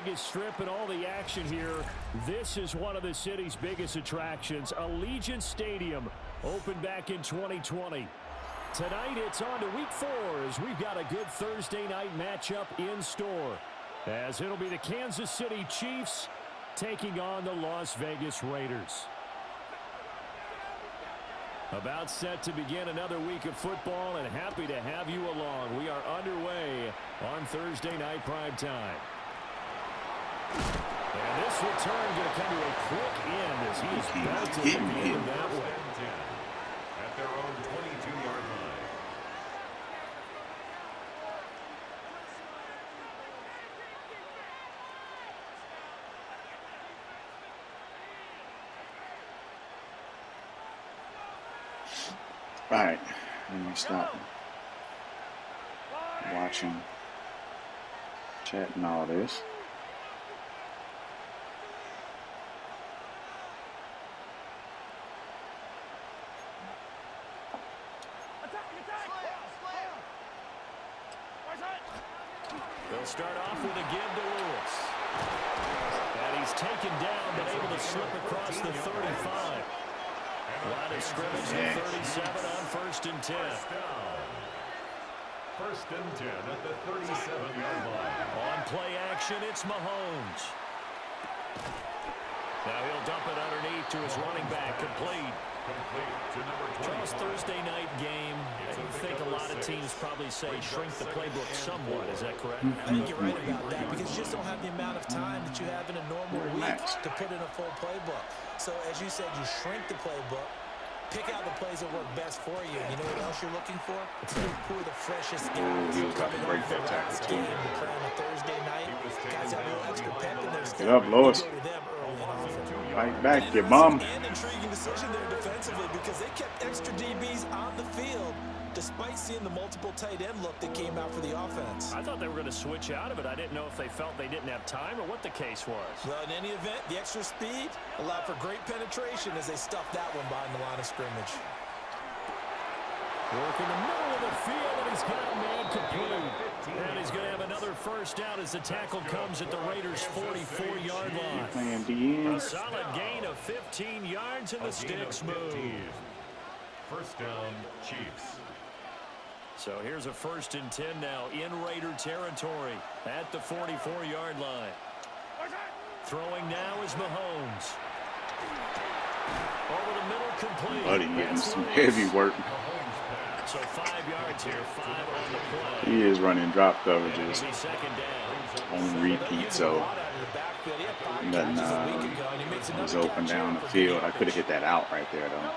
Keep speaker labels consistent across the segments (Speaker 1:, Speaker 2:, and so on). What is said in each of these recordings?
Speaker 1: Vegas Strip and all the action here. This is one of the city's biggest attractions. Allegiant Stadium opened back in 2020. Tonight it's on to week 4 as we've got a good Thursday night matchup in store. As it'll be the Kansas City Chiefs taking on the Las Vegas Raiders. About set to begin another week of football, and happy to have you along. We are underway on Thursday night prime time. And this return going to come to a quick end as he is belted at the end of that one.
Speaker 2: At their own 22-yard line.
Speaker 3: All right, let me stop watching, chat and all this.
Speaker 1: They'll start off with a give to Lewis. And he's taken down, but able to slip across the 35. Line of scrimmage at 37 on 1st and 10.
Speaker 2: First and 10 at the 37-yard line.
Speaker 1: On play action, it's Mahomes. Now he'll dump it underneath to his running back, complete. Charles, Thursday night game, I think a lot of teams probably say shrink the playbook somewhat. Is that correct?
Speaker 4: I think you're right about that because you just don't have the amount of time that you have in a normal week to put in a full playbook. So as you said, you shrink the playbook, pick out the plays that work best for you. You know what else you're looking for? Who are the freshest guys coming off the last game to play on a Thursday night? Guys have a little extra pep in their step.
Speaker 3: Get up, Lois. Fight back, you bum.
Speaker 4: An intriguing decision there defensively because they kept extra DBs on the field despite seeing the multiple tight end look that came out for the offense.
Speaker 1: I thought they were going to switch out of it. I didn't know if they felt they didn't have time or what the case was.
Speaker 4: Well, in any event, the extra speed allowed for great penetration as they stuffed that one behind the line of scrimmage.
Speaker 1: Work in the middle of the field, and he's got a man complete. And he's going to have another first down as the tackle comes at the Raiders' 44-yard line. A solid gain of 15 yards, and the sticks move.
Speaker 2: First down, Chiefs.
Speaker 1: So here's a 1st and 10 now in Raider territory at the 44-yard line. Throwing now is Mahomes. Over the middle, complete.
Speaker 3: Buddy getting some heavy work.
Speaker 1: So 5 yards here, 5 on the play.
Speaker 3: He is running drop coverages on repeat, so nothing was open down the field. I could have hit that out right there, though.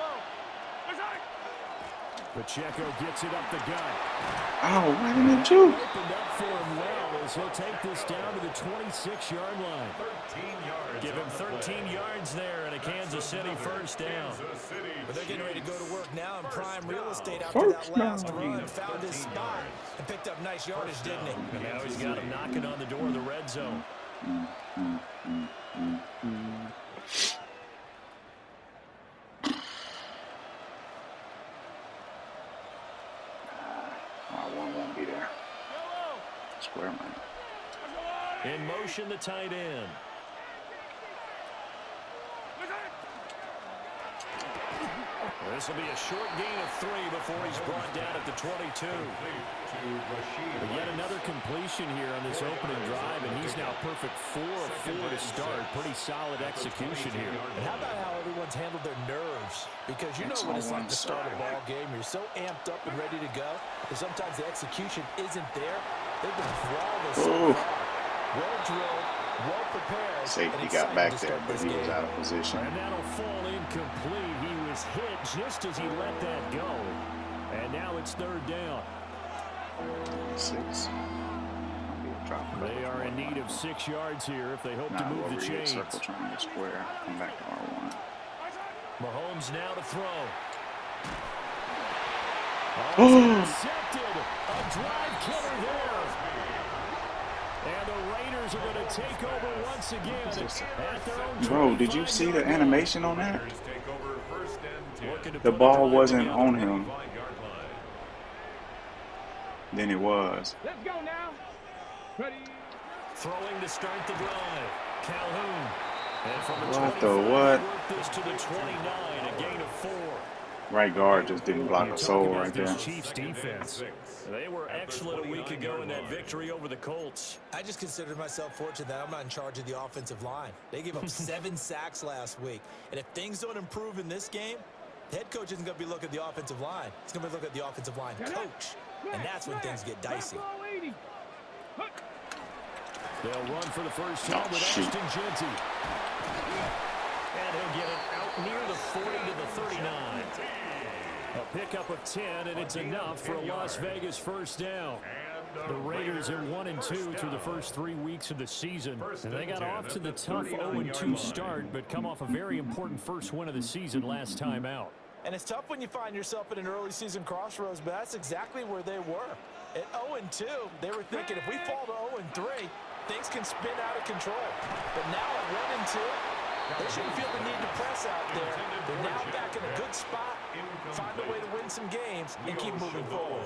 Speaker 1: Pacheco gets it up the gut.
Speaker 3: Oh, why didn't it juke?
Speaker 1: Opened up for him well as he'll take this down to the 26-yard line.
Speaker 2: 13 yards.
Speaker 1: Give him 13 yards there and a Kansas City first down.
Speaker 4: But they're getting ready to go to work now in prime real estate after that last run. Found his spot and picked up nice yardage, didn't he?
Speaker 1: And now he's got him knocking on the door of the red zone.
Speaker 3: Won't be there. Square man.
Speaker 1: In motion, the tight end. This will be a short gain of 3 before he's brought down at the 22. But yet another completion here on this opening drive, and he's now perfect 4 of 4 to start. Pretty solid execution here.
Speaker 4: And how about how everyone's handled their nerves? Because you know what it's like to start a ball game. You're so amped up and ready to go, and sometimes the execution isn't there. They've been flawless. Well drilled, well prepared.
Speaker 3: Safety got back there, but he was out of position.
Speaker 1: And that'll fall incomplete. He was hit just as he let that go. And now it's 3rd down.
Speaker 3: 6.
Speaker 1: They are in need of 6 yards here if they hope to move the chains.
Speaker 3: Circle trying to square. Come back to R1.
Speaker 1: Mahomes now to throw.
Speaker 3: Intercepted.
Speaker 1: A drive killer there. And the Raiders are going to take over once again at their own.
Speaker 3: Bro, did you see the animation on that? The ball wasn't on him. Then it was.
Speaker 5: Let's go now. Ready.
Speaker 1: Throwing to start the drive. Calhoun. And from the
Speaker 3: What
Speaker 1: 25,
Speaker 3: the what?
Speaker 1: work this to the 29, a gain of 4.
Speaker 3: Right guard just didn't block a soul right there.
Speaker 1: Chiefs defense. They were excellent a week ago in that victory over the Colts.
Speaker 4: I just consider myself fortunate that I'm not in charge of the offensive line. They gave up 7 sacks last week. And if things don't improve in this game, the head coach isn't going to be looking at the offensive line. He's going to be looking at the offensive line coach. And that's when things get dicey.
Speaker 1: They'll run for the first time with strANGELand20. And he'll get it out near the 40 to the 39. A pickup of 10, and it's enough for a Las Vegas first down. The Raiders are 1-2 through the first 3 weeks of the season. And they got off to the tough 0-2 start, but come off a very important first win of the season last time out.
Speaker 4: And it's tough when you find yourself in an early season crossroads, but that's exactly where they were. At 0-2, they were thinking if we fall to 0-3, things can spin out of control. But now at 1-2, they shouldn't feel the need to press out there. They're now back in a good spot, find a way to win some games, and keep moving forward.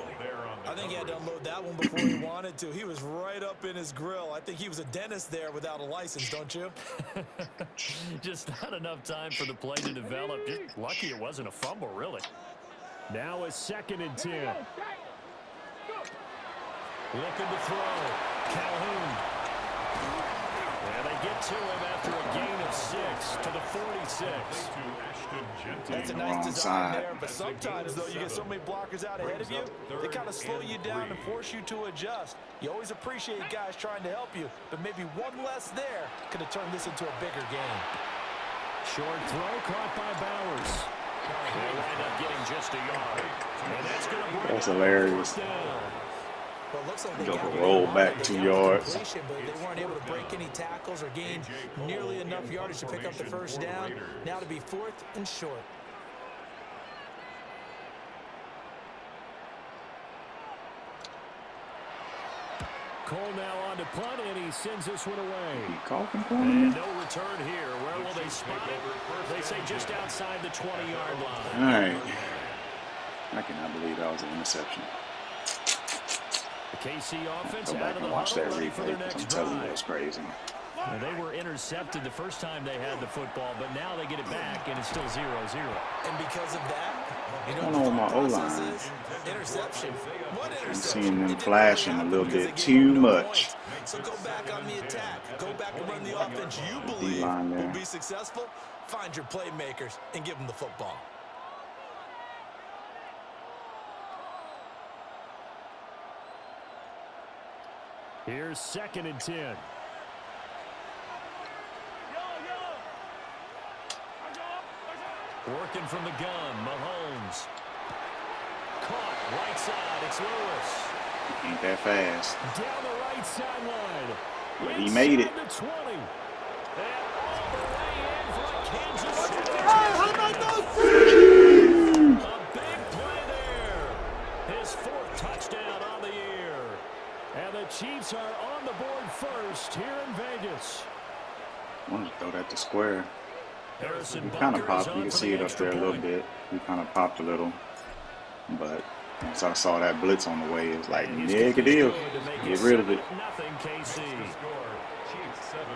Speaker 4: I think he had to unload that one before he wanted to. He was right up in his grill. I think he was a dentist there without a license, don't you?
Speaker 1: Just not enough time for the play to develop. Just lucky it wasn't a fumble, really. Now a 2nd and 10. Looking to throw. Calhoun. And they get to him after a gain of 6 to the 46.
Speaker 4: That's a nice design there, but sometimes, though, you get so many blockers out ahead of you, they kind of slow you down and force you to adjust. You always appreciate guys trying to help you, but maybe one less there could have turned this into a bigger game.
Speaker 1: Short throw caught by Bowers. They wind up getting just a yard. And that's going to bring
Speaker 3: That's hilarious.
Speaker 4: Well, it looks like they
Speaker 3: Double
Speaker 4: got
Speaker 3: roll back 2 yards.
Speaker 4: But they weren't able to break any tackles or gain nearly enough yardage to pick up the first down. Now to be 4th and short.
Speaker 1: Cole now on to punt, and he sends this one away.
Speaker 3: He coughing for
Speaker 1: And
Speaker 3: me?
Speaker 1: no return here. Where will they spot it? They say just outside the 20-yard line.
Speaker 3: All right. I cannot believe that was an interception.
Speaker 1: The KC offense
Speaker 3: Go
Speaker 1: out
Speaker 3: back
Speaker 1: of
Speaker 3: and
Speaker 1: the
Speaker 3: watch that
Speaker 1: huddle ready for their
Speaker 3: replay, 'cause I'm
Speaker 1: next
Speaker 3: telling you,
Speaker 1: drive.
Speaker 3: that's crazy.
Speaker 1: And they were intercepted the first time they had the football, but now they get it back, and it's still 0-0.
Speaker 4: And because of that, you know
Speaker 3: What's going on with my
Speaker 4: what the
Speaker 3: O-line?
Speaker 4: process is? Interception. What
Speaker 3: I'm
Speaker 4: interception?
Speaker 3: seeing them
Speaker 4: It didn't
Speaker 3: flashing a
Speaker 4: happen
Speaker 3: little
Speaker 4: because
Speaker 3: bit
Speaker 4: they gave
Speaker 3: too
Speaker 4: up no
Speaker 3: much.
Speaker 4: points. So go back on the attack. Go back and run the offense you believe
Speaker 3: D-line
Speaker 4: will
Speaker 3: there.
Speaker 4: be successful. Find your playmakers and give them the football.
Speaker 1: Here's 2nd and 10. Working from the gun, Mahomes. Caught, right side, it's Lewis.
Speaker 3: Ain't that fast.
Speaker 1: Down the right sideline.
Speaker 3: But he made it.
Speaker 1: Inside the 20. And all the way in for Kansas City. A big play there. His 4th touchdown on the year. And the Chiefs are on the board first here in Vegas.
Speaker 3: I wanted to throw that to square.
Speaker 1: Harrison
Speaker 3: He kind of
Speaker 1: Butker is
Speaker 3: popped.
Speaker 1: on
Speaker 3: You can
Speaker 1: for
Speaker 3: see
Speaker 1: the
Speaker 3: it up
Speaker 1: extra
Speaker 3: there a little
Speaker 1: point.
Speaker 3: bit. He kind of popped a little. But once I saw that blitz on the way, it was like, negative. Get rid of it.
Speaker 1: Nothing, KC.
Speaker 2: Score, Chiefs 7,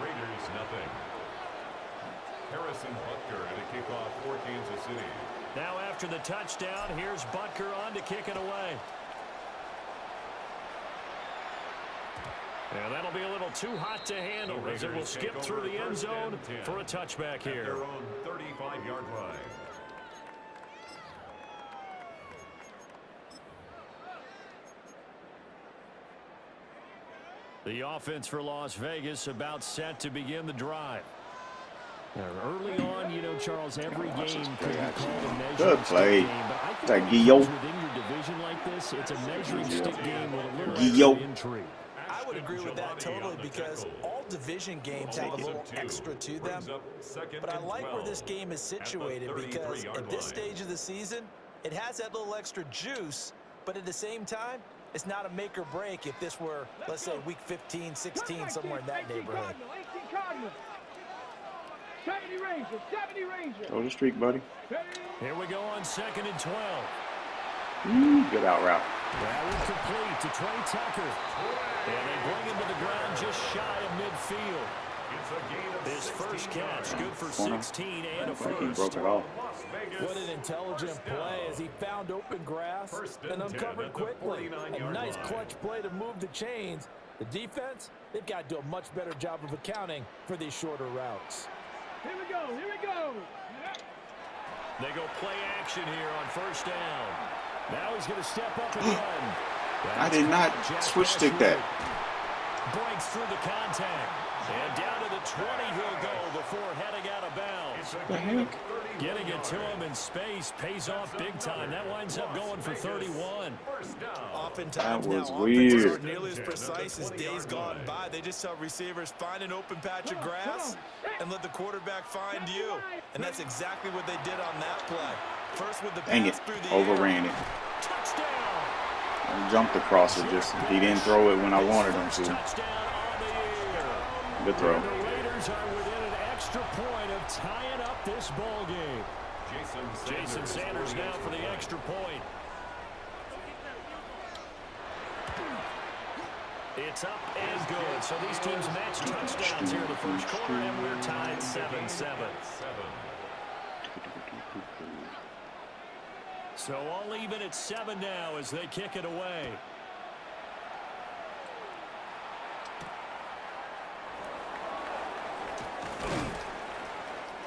Speaker 2: Raiders nothing. Harrison Butker at a kickoff for Kansas City.
Speaker 1: Now after the touchdown, here's Butker on to kick it away. And that'll be a little too hot to handle as it will skip through the end zone for a touchback
Speaker 2: At
Speaker 1: here.
Speaker 2: their own 35-yard line.
Speaker 1: The offense for Las Vegas about set to begin the drive. Now, early on, you know, Charles, every game could be called a measuring
Speaker 3: Good play.
Speaker 1: stick game, but I think
Speaker 3: That
Speaker 1: when
Speaker 3: Guillot.
Speaker 1: it comes within your division like this, it's a measuring stick game with a little
Speaker 3: Guillot.
Speaker 1: extra intrigue.
Speaker 4: I would agree with that totally because all division games have a little extra to them. But I like where this game is situated because at this stage of the season, it has that little extra juice, but at the same time, it's not a make or break if this were, let's say, week 15, 16, somewhere in that neighborhood.
Speaker 5: 70 Rangers.
Speaker 3: Throw the streak, buddy.
Speaker 1: Here we go on 2nd and 12.
Speaker 3: Good out route.
Speaker 1: That one complete to Trey Tucker. And they bring him to the ground just shy of midfield. His first catch, good for 16 and a first.
Speaker 3: He broke it off.
Speaker 4: What an intelligent play as he found open grass and uncovered quickly. A nice clutch play to move the chains. The defense, they've got to do a much better job of accounting for these shorter routes.
Speaker 5: Here we go, here we go.
Speaker 1: They go play action here on first down. Now he's going to step up and run.
Speaker 3: I did not switch stick that.
Speaker 1: Breaks through the contact. And down to the 20 he'll go before heading out of bounds.
Speaker 3: What the heck?
Speaker 1: Getting it to him in space pays off big time. That winds up going for 31.
Speaker 4: Oftentimes
Speaker 3: that was
Speaker 4: now,
Speaker 3: weird.
Speaker 4: offenses aren't nearly as precise as days gone by. They just tell receivers, find an open patch of grass and let the quarterback find you. And that's exactly what they did on that play. First with the pass through the
Speaker 3: Overran
Speaker 4: air.
Speaker 3: it.
Speaker 1: Touchdown.
Speaker 3: I jumped across it. Just he didn't throw it when I wanted him to.
Speaker 1: Touchdown on the year.
Speaker 3: Good throw.
Speaker 1: And the Raiders are within an extra point of tying up this ball game. Jason Sanders now for the extra point. It's up and good. So these teams match touchdowns here in the first quarter, and we're tied 7-7. So all even at 7 now as they kick it away.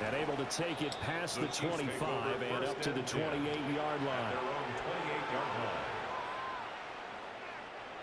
Speaker 1: And able to take it past the 25 and up to the 28-yard line.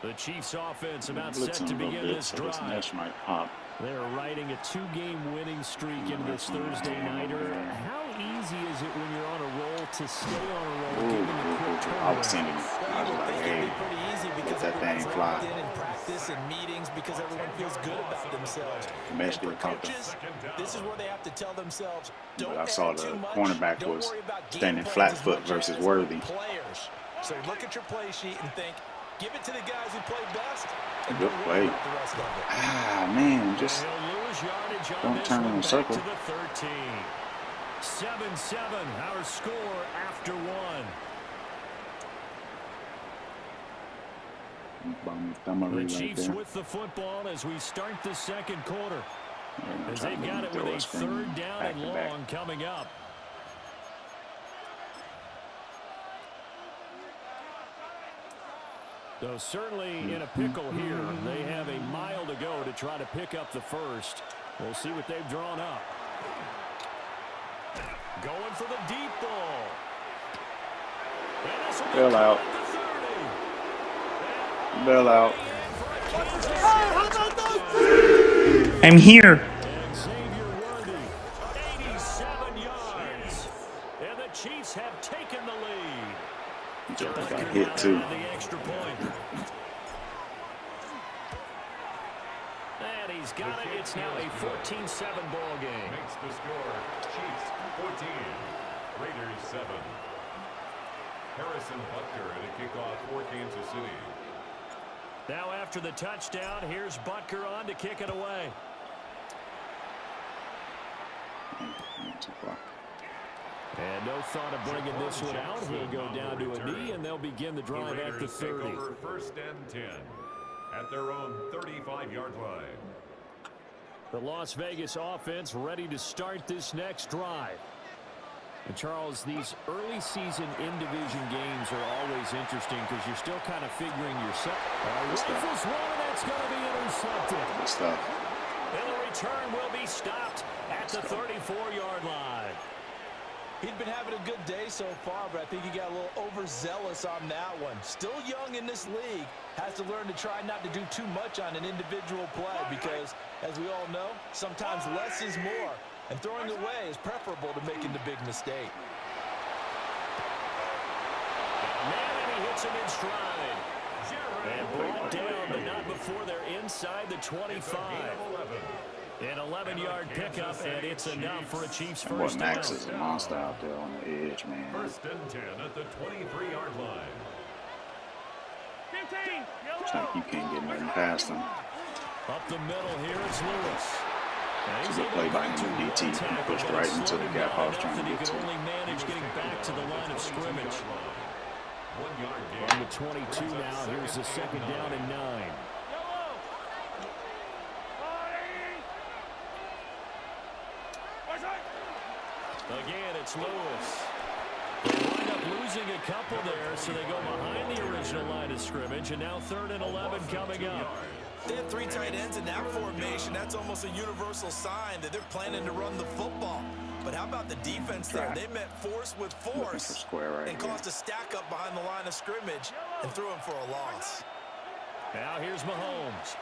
Speaker 1: The Chiefs offense about set to begin this drive.
Speaker 3: Might pop.
Speaker 1: They're riding a 2-game winning streak into this Thursday nighter. How easy is it when you're on a roll to stay on a roll given the quick turnaround?
Speaker 3: I was sending it. I was like, hey,
Speaker 4: Pretty easy because
Speaker 3: let that thing fly.
Speaker 4: in practice and meetings because everyone feels good about themselves.
Speaker 3: Mesh
Speaker 4: And for
Speaker 3: didn't count
Speaker 4: coaches, this is where they have to tell themselves, don't
Speaker 3: But I saw
Speaker 4: add
Speaker 3: the
Speaker 4: too much,
Speaker 3: cornerback
Speaker 4: don't
Speaker 3: was
Speaker 4: worry about game
Speaker 3: standing
Speaker 4: plans
Speaker 3: flat
Speaker 4: as
Speaker 3: foot
Speaker 4: much
Speaker 3: versus
Speaker 4: as
Speaker 3: Worthy.
Speaker 4: players. So look at your play sheet and think, give it to the guys who play best. And
Speaker 3: Good
Speaker 4: don't
Speaker 3: play.
Speaker 4: worry about the rest of it.
Speaker 3: Ah, man, just
Speaker 1: He'll lose yardage on
Speaker 3: don't
Speaker 1: this
Speaker 3: turn
Speaker 1: one
Speaker 3: in a
Speaker 1: back
Speaker 3: circle.
Speaker 1: to the 13. 7-7, our score after 1. The Chiefs with the football as we start the second quarter. As they've got it with a third down and long coming up. So certainly in a pickle here. They have a mile to go to try to pick up the first. We'll see what they've drawn up. Going for the deep ball.
Speaker 3: Bail out. Bail out.
Speaker 6: I'm here.
Speaker 1: And Xavier Worthy, 87 yards. And the Chiefs have taken the lead.
Speaker 3: Just got hit too.
Speaker 1: The extra point. And he's got it. It's now a 14-7 ball game.
Speaker 2: Makes the score Chiefs 14, Raiders 7. Harrison Butker at a kickoff for Kansas City.
Speaker 1: Now after the touchdown, here's Butker on to kick it away. And no thought of bringing this one out. He'll go down to a knee, and they'll begin the drive at the 30.
Speaker 2: Take over first and 10 at their own 35-yard line.
Speaker 1: The Las Vegas offense ready to start this next drive. And Charles, these early season in-division games are always interesting because you're still kind of figuring yourself. Rifles one, and that's going to be intercepted.
Speaker 3: Good stuff.
Speaker 1: And the return will be stopped at the 34-yard line.
Speaker 4: He'd been having a good day so far, but I think he got a little overzealous on that one. Still young in this league, has to learn to try not to do too much on an individual play because, as we all know, sometimes less is more, and throwing away is preferable to making the big mistake.
Speaker 1: Man, and he hits him in stride. And brought down, but not before they're inside the 25. An 11-yard pickup, and it's enough for a Chiefs first down.
Speaker 3: Max is a monster out there on the edge, man.
Speaker 2: First and 10 at the 23-yard line.
Speaker 5: 15.
Speaker 3: It's like you can't get nothing past him.
Speaker 1: Up the middle here, it's Lewis.
Speaker 3: It's a good play by him in DT. He pushed right into the gap I was trying to
Speaker 1: He
Speaker 3: get
Speaker 1: could
Speaker 3: to.
Speaker 1: only manage getting back to the line of scrimmage.
Speaker 2: 1-yard gain.
Speaker 1: From the 22 now, here's the second down and 9. Again, it's Lewis. They wind up losing a couple there, so they go behind the original line of scrimmage, and now 3rd and 11 coming up.
Speaker 4: They have 3 tight ends in that formation. That's almost a universal sign that they're planning to run the football. But how about the defense there? They met force with force and caused a stack up behind the line of scrimmage and threw him for a loss.
Speaker 1: Now here's Mahomes.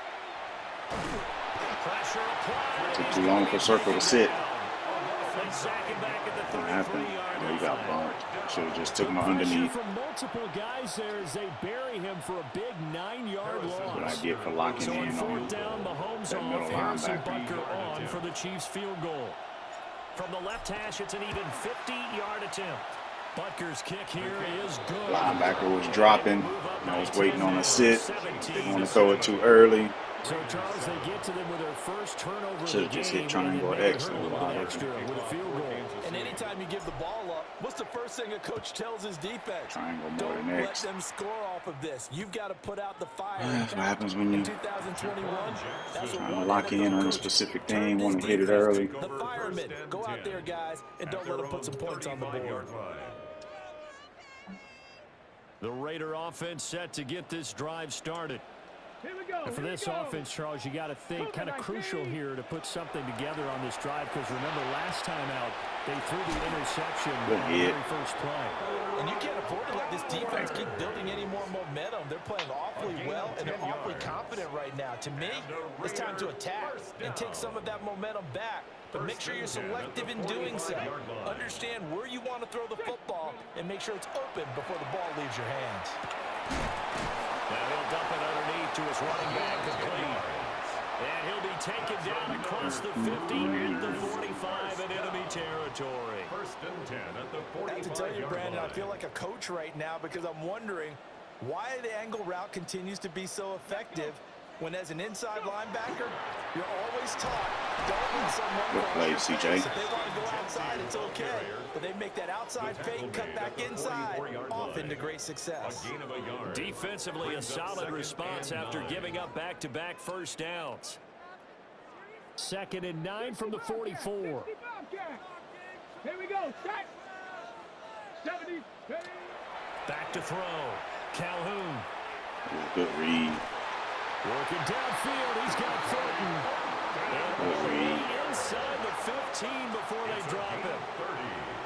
Speaker 1: Pressure applied.
Speaker 3: Took too long for Circle to sit.
Speaker 1: They sack him back at the 33-yard line.
Speaker 3: He got bumped. Should have just took him underneath.
Speaker 1: From multiple guys there as they bury him for a big 9-yard loss.
Speaker 3: That's what I get for locking in
Speaker 1: So on
Speaker 3: on
Speaker 1: 4th down, Mahomes
Speaker 3: that middle
Speaker 1: off, Harrison
Speaker 3: linebacker.
Speaker 1: Butker on for the Chiefs field goal. From the left hash, it's an even 50-yard attempt. Butker's kick here is good.
Speaker 3: Linebacker was dropping. I was waiting on a sit. Didn't want to throw it too early.
Speaker 1: So, Charles, they get to them with their first turnover.
Speaker 3: Should have just hit triangle X.
Speaker 1: With a field goal.
Speaker 4: And anytime you give the ball up, what's the first thing a coach tells his defense?
Speaker 3: Triangle more
Speaker 4: Don't
Speaker 3: than
Speaker 4: let
Speaker 3: X.
Speaker 4: them score off of this. You've got to put out the fire.
Speaker 3: That's what happens when you
Speaker 4: 2021, that's what
Speaker 3: trying to
Speaker 4: one
Speaker 3: lock in on a specific thing, want to hit it early.
Speaker 4: The firemen, go out there, guys, and don't let them put some points on the board.
Speaker 1: The Raider offense set to get this drive started.
Speaker 5: Here we go.
Speaker 1: And for this offense, Charles, you got to think kind of crucial here to put something together on this drive, because remember last time out they threw the interception on the very first play.
Speaker 4: And you can't afford to let this defense keep building any more momentum. They're playing awfully well, and they're awfully confident right now. To me, it's time to attack and take some of that momentum back. But make sure you're selective in doing so. Understand where you want to throw the football and make sure it's open before the ball leaves your hands.
Speaker 1: Now he'll dump it underneath to his running back, complete. And he'll be taken down across the 50 at the 45 in enemy territory.
Speaker 2: 1st and 10 at the 45-yard line.
Speaker 4: I have to tell you, Brandon, I feel like a coach right now because I'm wondering why the angle route continues to be so effective when, as an inside linebacker, you're always taught, don't let someone
Speaker 3: Good play, CJ.
Speaker 4: If they want to go outside, it's okay. But they make that outside fake, cut back inside, often to great success.
Speaker 2: A gain of a yard.
Speaker 1: Defensively, a solid response after giving up back-to-back first downs. 2nd and 9 from the 44.
Speaker 5: Here we go. Set. 70.
Speaker 1: Back to throw. Calhoun.
Speaker 3: Good read.
Speaker 1: Working downfield. He's got Thornton.
Speaker 3: Good read.
Speaker 1: Inside the 15 before they drop him.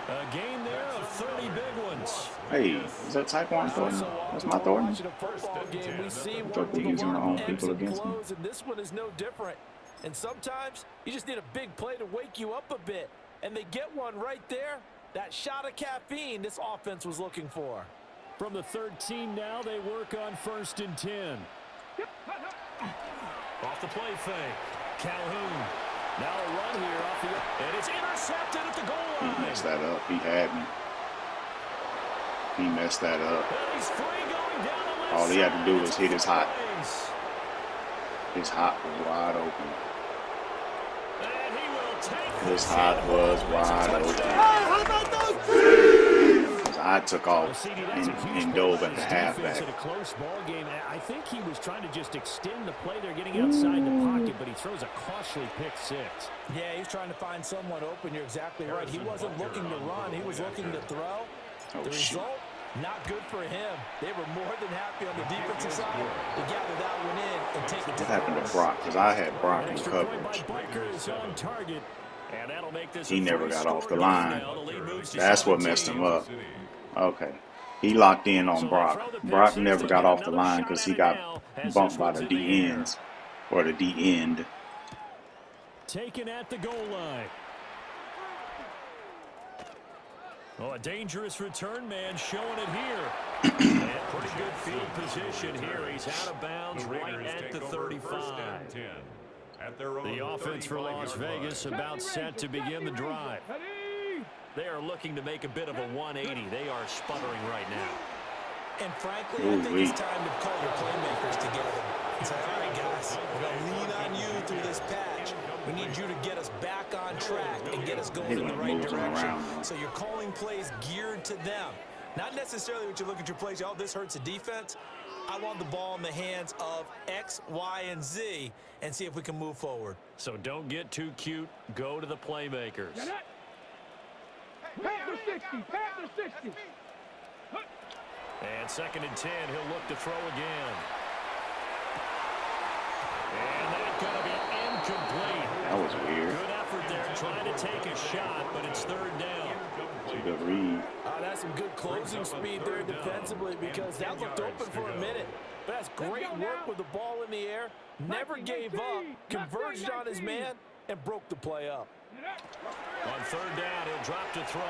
Speaker 1: A gain there of 30 big ones.
Speaker 3: Hey, is that type 1 Thornton? That's my Thornton.
Speaker 4: Watching a football game, we see
Speaker 3: Thought they're using my own people against me.
Speaker 4: and this one is no different. And sometimes you just need a big play to wake you up a bit. And they get one right there. That shot of caffeine this offense was looking for.
Speaker 1: From the 13 now, they work on 1st and 10. Off the play fake. Calhoun. Now a run here off the... And it's intercepted at the goal line.
Speaker 3: He messed that up. He had me. He messed that up.
Speaker 1: And he's free going down the left
Speaker 3: All he had to do
Speaker 1: side.
Speaker 3: was hit his hot.
Speaker 1: Plays.
Speaker 3: His hot was wide open.
Speaker 1: And he will take
Speaker 3: His
Speaker 1: this
Speaker 3: hot
Speaker 1: in.
Speaker 3: was wide open.
Speaker 5: How about those?
Speaker 3: His eye took off and dove at the halfback.
Speaker 1: In a close ball game. I think he was trying to just extend the play. They're getting outside the pocket, but he throws a costly pick 6.
Speaker 4: Yeah, he's trying to find someone open. You're exactly right. He wasn't looking to run. He was looking to throw.
Speaker 3: Oh,
Speaker 4: The
Speaker 3: shit.
Speaker 4: result, not good for him. They were more than happy on the defensive side to gather that one in and take it to
Speaker 3: What
Speaker 4: the
Speaker 3: happened to
Speaker 4: house.
Speaker 3: Brock? Because I had Brock in
Speaker 1: Extra point by
Speaker 3: coverage.
Speaker 1: Butker is on target. And that'll make this
Speaker 3: He
Speaker 1: a
Speaker 3: never got off the
Speaker 1: three-score
Speaker 3: line.
Speaker 1: now. The lead moves to
Speaker 3: That's what
Speaker 1: 17.
Speaker 3: messed him up. Okay. He locked in on Brock. Brock never got off the line because he got bumped by the D ends or the D end.
Speaker 1: Taken at the goal line. Oh, a dangerous return man showing it here. And pretty good field position here. He's out of bounds right at the 35. The offense for Las Vegas about set to begin the drive. They are looking to make a bit of a 180. They are sputtering right now.
Speaker 4: And frankly, I think it's time to call your playmakers together and say, all right, guys, we're going to lean on you through this patch. We need you to get us back on track and get us going in the right direction. So you're calling plays geared to them. Not necessarily what you look at your plays. Oh, this hurts the defense. I want the ball in the hands of X, Y, and Z and see if we can move forward.
Speaker 1: So don't get too cute. Go to the playmakers.
Speaker 5: Panther 60, Panther 60.
Speaker 1: And 2nd and 10, he'll look to throw again. And that's going to be incomplete.
Speaker 3: That was weird.
Speaker 1: Good effort there trying to take a shot, but it's 3rd down.
Speaker 3: It's a good read.
Speaker 4: That's some good closing speed there defensively because that looked open for a minute. But that's great work with the ball in the air. Never gave up, converged on his man, and broke the play up.
Speaker 1: On 3rd down, he'll drop to throw.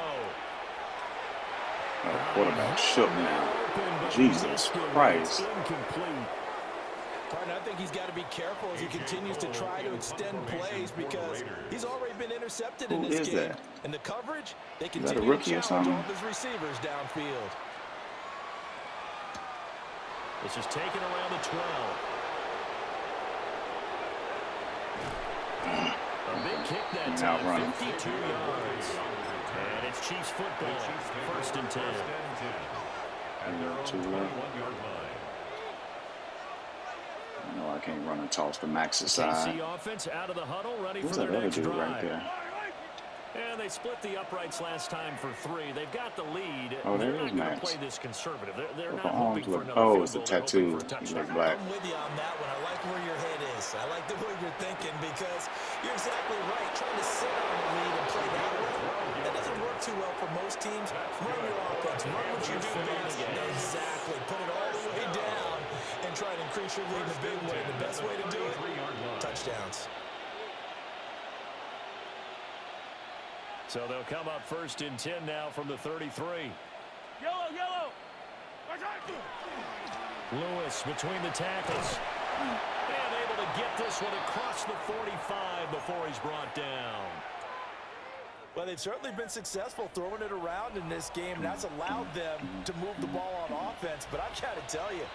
Speaker 3: Oh, quarterback shook now. Jesus Christ.
Speaker 1: Incomplete.
Speaker 4: Partner, I think he's got to be careful as he continues to try to extend plays because he's already been intercepted in this game. And the coverage, they continue to challenge all of his receivers downfield.
Speaker 1: This is taken around the 12. A big kick that time, 52 yards. And it's Chiefs football, 1st and 10.
Speaker 2: At their own 21-yard line.
Speaker 3: No, I can't run and toss the Max aside.
Speaker 1: KC offense out of the huddle, ready
Speaker 3: What's
Speaker 1: for
Speaker 3: that
Speaker 1: their
Speaker 3: other
Speaker 1: next
Speaker 3: dude
Speaker 1: drive.
Speaker 3: right there?
Speaker 1: And they split the uprights last time for 3. They've got the lead.
Speaker 3: Oh,
Speaker 1: they're
Speaker 3: there is
Speaker 1: not going to
Speaker 3: Max.
Speaker 1: play this conservative. They're
Speaker 3: Look,
Speaker 1: not
Speaker 3: my
Speaker 1: hoping
Speaker 3: arms
Speaker 1: for
Speaker 3: look.
Speaker 1: another
Speaker 3: Oh,
Speaker 1: field
Speaker 3: it's the
Speaker 1: goal. They're
Speaker 3: tattoo.
Speaker 1: hoping for a
Speaker 3: He
Speaker 1: touchdown.
Speaker 3: look black.
Speaker 4: I'm with you on that one. I like where your head is. I like the way you're thinking because you're exactly right. Trying to sit on the lead and play that way, that doesn't work too well for most teams. Run your offense. Run what you do best. Exactly. Put it all the way down and try to increase your lead in a big way. The best way to do it, touchdowns.
Speaker 1: So they'll come up 1st and 10 now from the 33.
Speaker 5: Yellow.
Speaker 1: Lewis between the tackles. And able to get this one across the 45 before he's brought down.
Speaker 4: Well, they've certainly been successful throwing it around in this game, and that's allowed them to move the ball on offense. But I've got to tell you,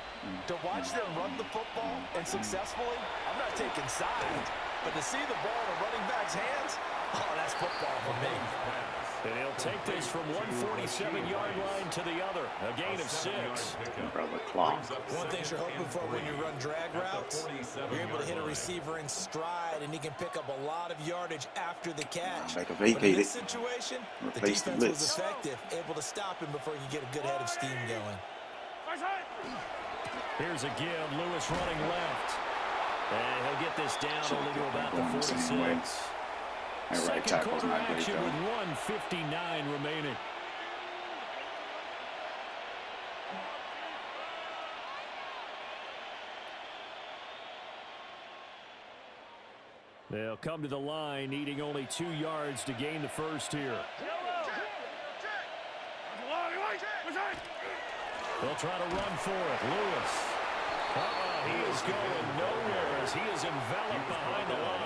Speaker 4: to watch them run the football and successfully, I'm not taking sides, but to see the ball in a running back's hands, oh, that's football for me.
Speaker 1: And he'll take this from 147-yard line to the other. A gain of 6.
Speaker 3: Brother clock.
Speaker 4: One thing you're hoping for when you run drag routes, you're able to hit a receiver in stride, and he can pick up a lot of yardage after the catch.
Speaker 3: Like a
Speaker 4: But in
Speaker 3: vacated.
Speaker 4: this situation, the
Speaker 3: Replace the
Speaker 4: defense was
Speaker 3: blitz.
Speaker 4: effective, able to stop him before he could get a good head of steam going.
Speaker 1: Here's a give. Lewis running left. And he'll get this down only to about the
Speaker 3: Going the same way.
Speaker 1: 46.
Speaker 3: That right
Speaker 1: Second
Speaker 3: tackle's
Speaker 1: quarter
Speaker 3: not great,
Speaker 1: action
Speaker 3: though.
Speaker 1: with 1:59 remaining. They'll come to the line, needing only 2 yards to gain the first here. They'll try to run for it. Lewis. He is going nowhere as he is enveloped behind the line.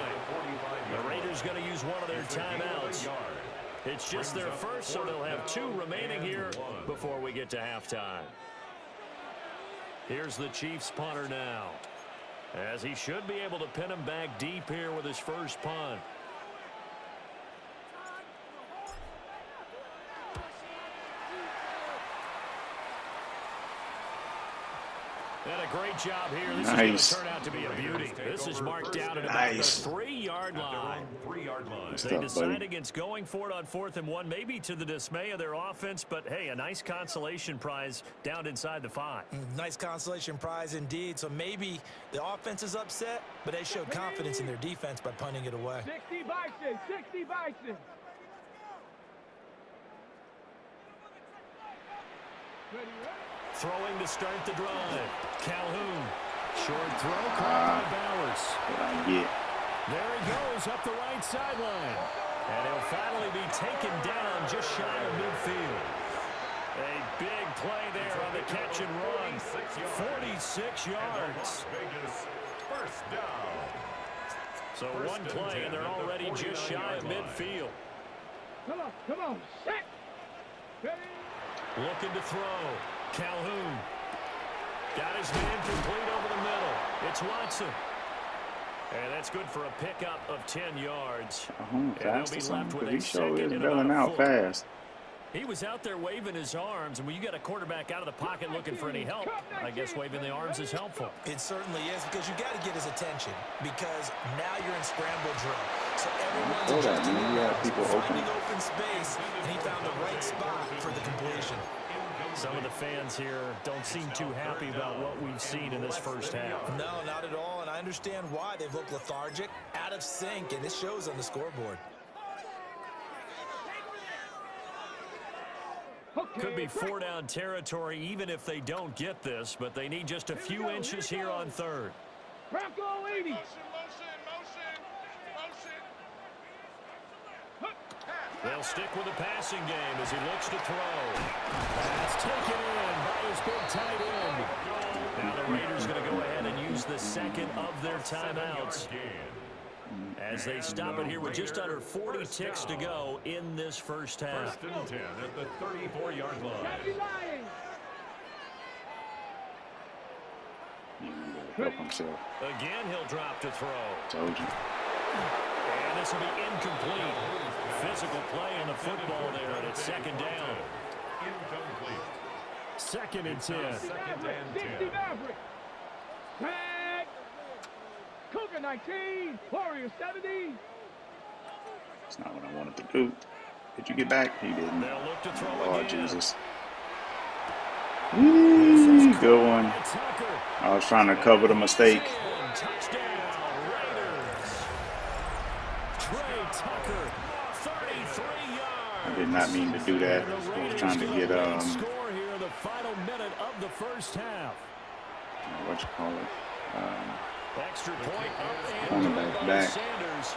Speaker 1: The Raiders going to use one of their timeouts. It's just their first, so they'll have 2 remaining here before we get to halftime. Here's the Chiefs punter now, as he should be able to pin him back deep here with his first punt. And a great job here. This is going to turn out to be a beauty. This is marked down at about the 3-yard line. They decide against going for it on 4th and 1, maybe to the dismay of their offense, but hey, a nice consolation prize down inside the 5.
Speaker 4: Nice consolation prize indeed. So maybe the offense is upset, but they showed confidence in their defense by punting it away.
Speaker 5: 60 Bison, 60 Bison. Ready?
Speaker 1: Throwing to start the drive. Calhoun. Short throw caught by Bowers.
Speaker 3: What I get.
Speaker 1: There he goes up the right sideline. And he'll finally be taken down just shy of midfield. A big play there on the catch and run. 46 yards.
Speaker 2: First down.
Speaker 1: So one play and they're already just shy of midfield.
Speaker 5: Come on, set. Ready?
Speaker 1: Looking to throw. Calhoun. Got his man complete over the middle. It's Watson. And that's good for a pickup of 10 yards.
Speaker 3: Fast or
Speaker 1: be
Speaker 3: something,
Speaker 1: left with
Speaker 3: 'cause
Speaker 1: a
Speaker 3: he sure
Speaker 1: second
Speaker 3: is
Speaker 1: and
Speaker 3: bailing
Speaker 1: about a
Speaker 3: out
Speaker 1: foot.
Speaker 3: fast.
Speaker 1: He was out there waving his arms, and when you got a quarterback out of the pocket looking for any help, I guess waving the arms is helpful.
Speaker 4: It certainly is, because you got to get his attention, because now you're in scramble drill. So everyone's adjusting finding open space, and he found the right spot for the completion.
Speaker 1: Some of the fans here don't seem too happy about what we've seen in this first half.
Speaker 4: No, not at all, and I understand why. They've looked lethargic, out of sync, and this shows on the scoreboard.
Speaker 1: Could be 4-down territory even if they don't get this, but they need just a few inches here on third.
Speaker 5: Bronco 80.
Speaker 1: They'll stick with the passing game as he looks to throw. That's taken in by his big tight end. Now the Raiders going to go ahead and use the second of their timeouts as they stop it here with just under 40 ticks to go in this first half.
Speaker 2: 1st and 10 at the 34-yard line.
Speaker 3: Help himself.
Speaker 1: Again, he'll drop to throw.
Speaker 3: Told you.
Speaker 1: And this will be incomplete. Physical play in the football there, and it's 2nd down.
Speaker 2: Incomplete.
Speaker 1: 2nd and 10.
Speaker 2: 2nd and 10.
Speaker 5: Tag. Cougar 19. Warriors 70.
Speaker 3: That's not what I wanted to do. Did you get back? He didn't.
Speaker 1: They'll look to throw
Speaker 3: Oh,
Speaker 1: again.
Speaker 3: Jesus. Woo, good one. I was trying to cover the mistake.
Speaker 1: Touchdown, Raiders. Trey Tucker, 33 yards.
Speaker 3: I did not mean to do that. I was trying to get
Speaker 1: score here in the final minute of the first half.
Speaker 3: what you call it?
Speaker 1: Extra point up
Speaker 3: Cornerback back.
Speaker 1: Sanders.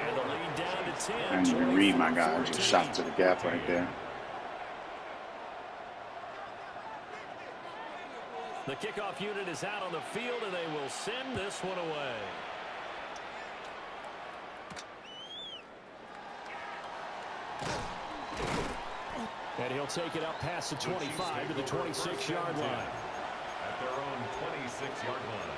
Speaker 1: And the lead down to 10.
Speaker 3: I didn't even read my guy. I just shot to the gap right there.
Speaker 1: The kickoff unit is out on the field, and they will send this one away. And he'll take it up past the 25 to the 26-yard line.
Speaker 2: At their own 26-yard line.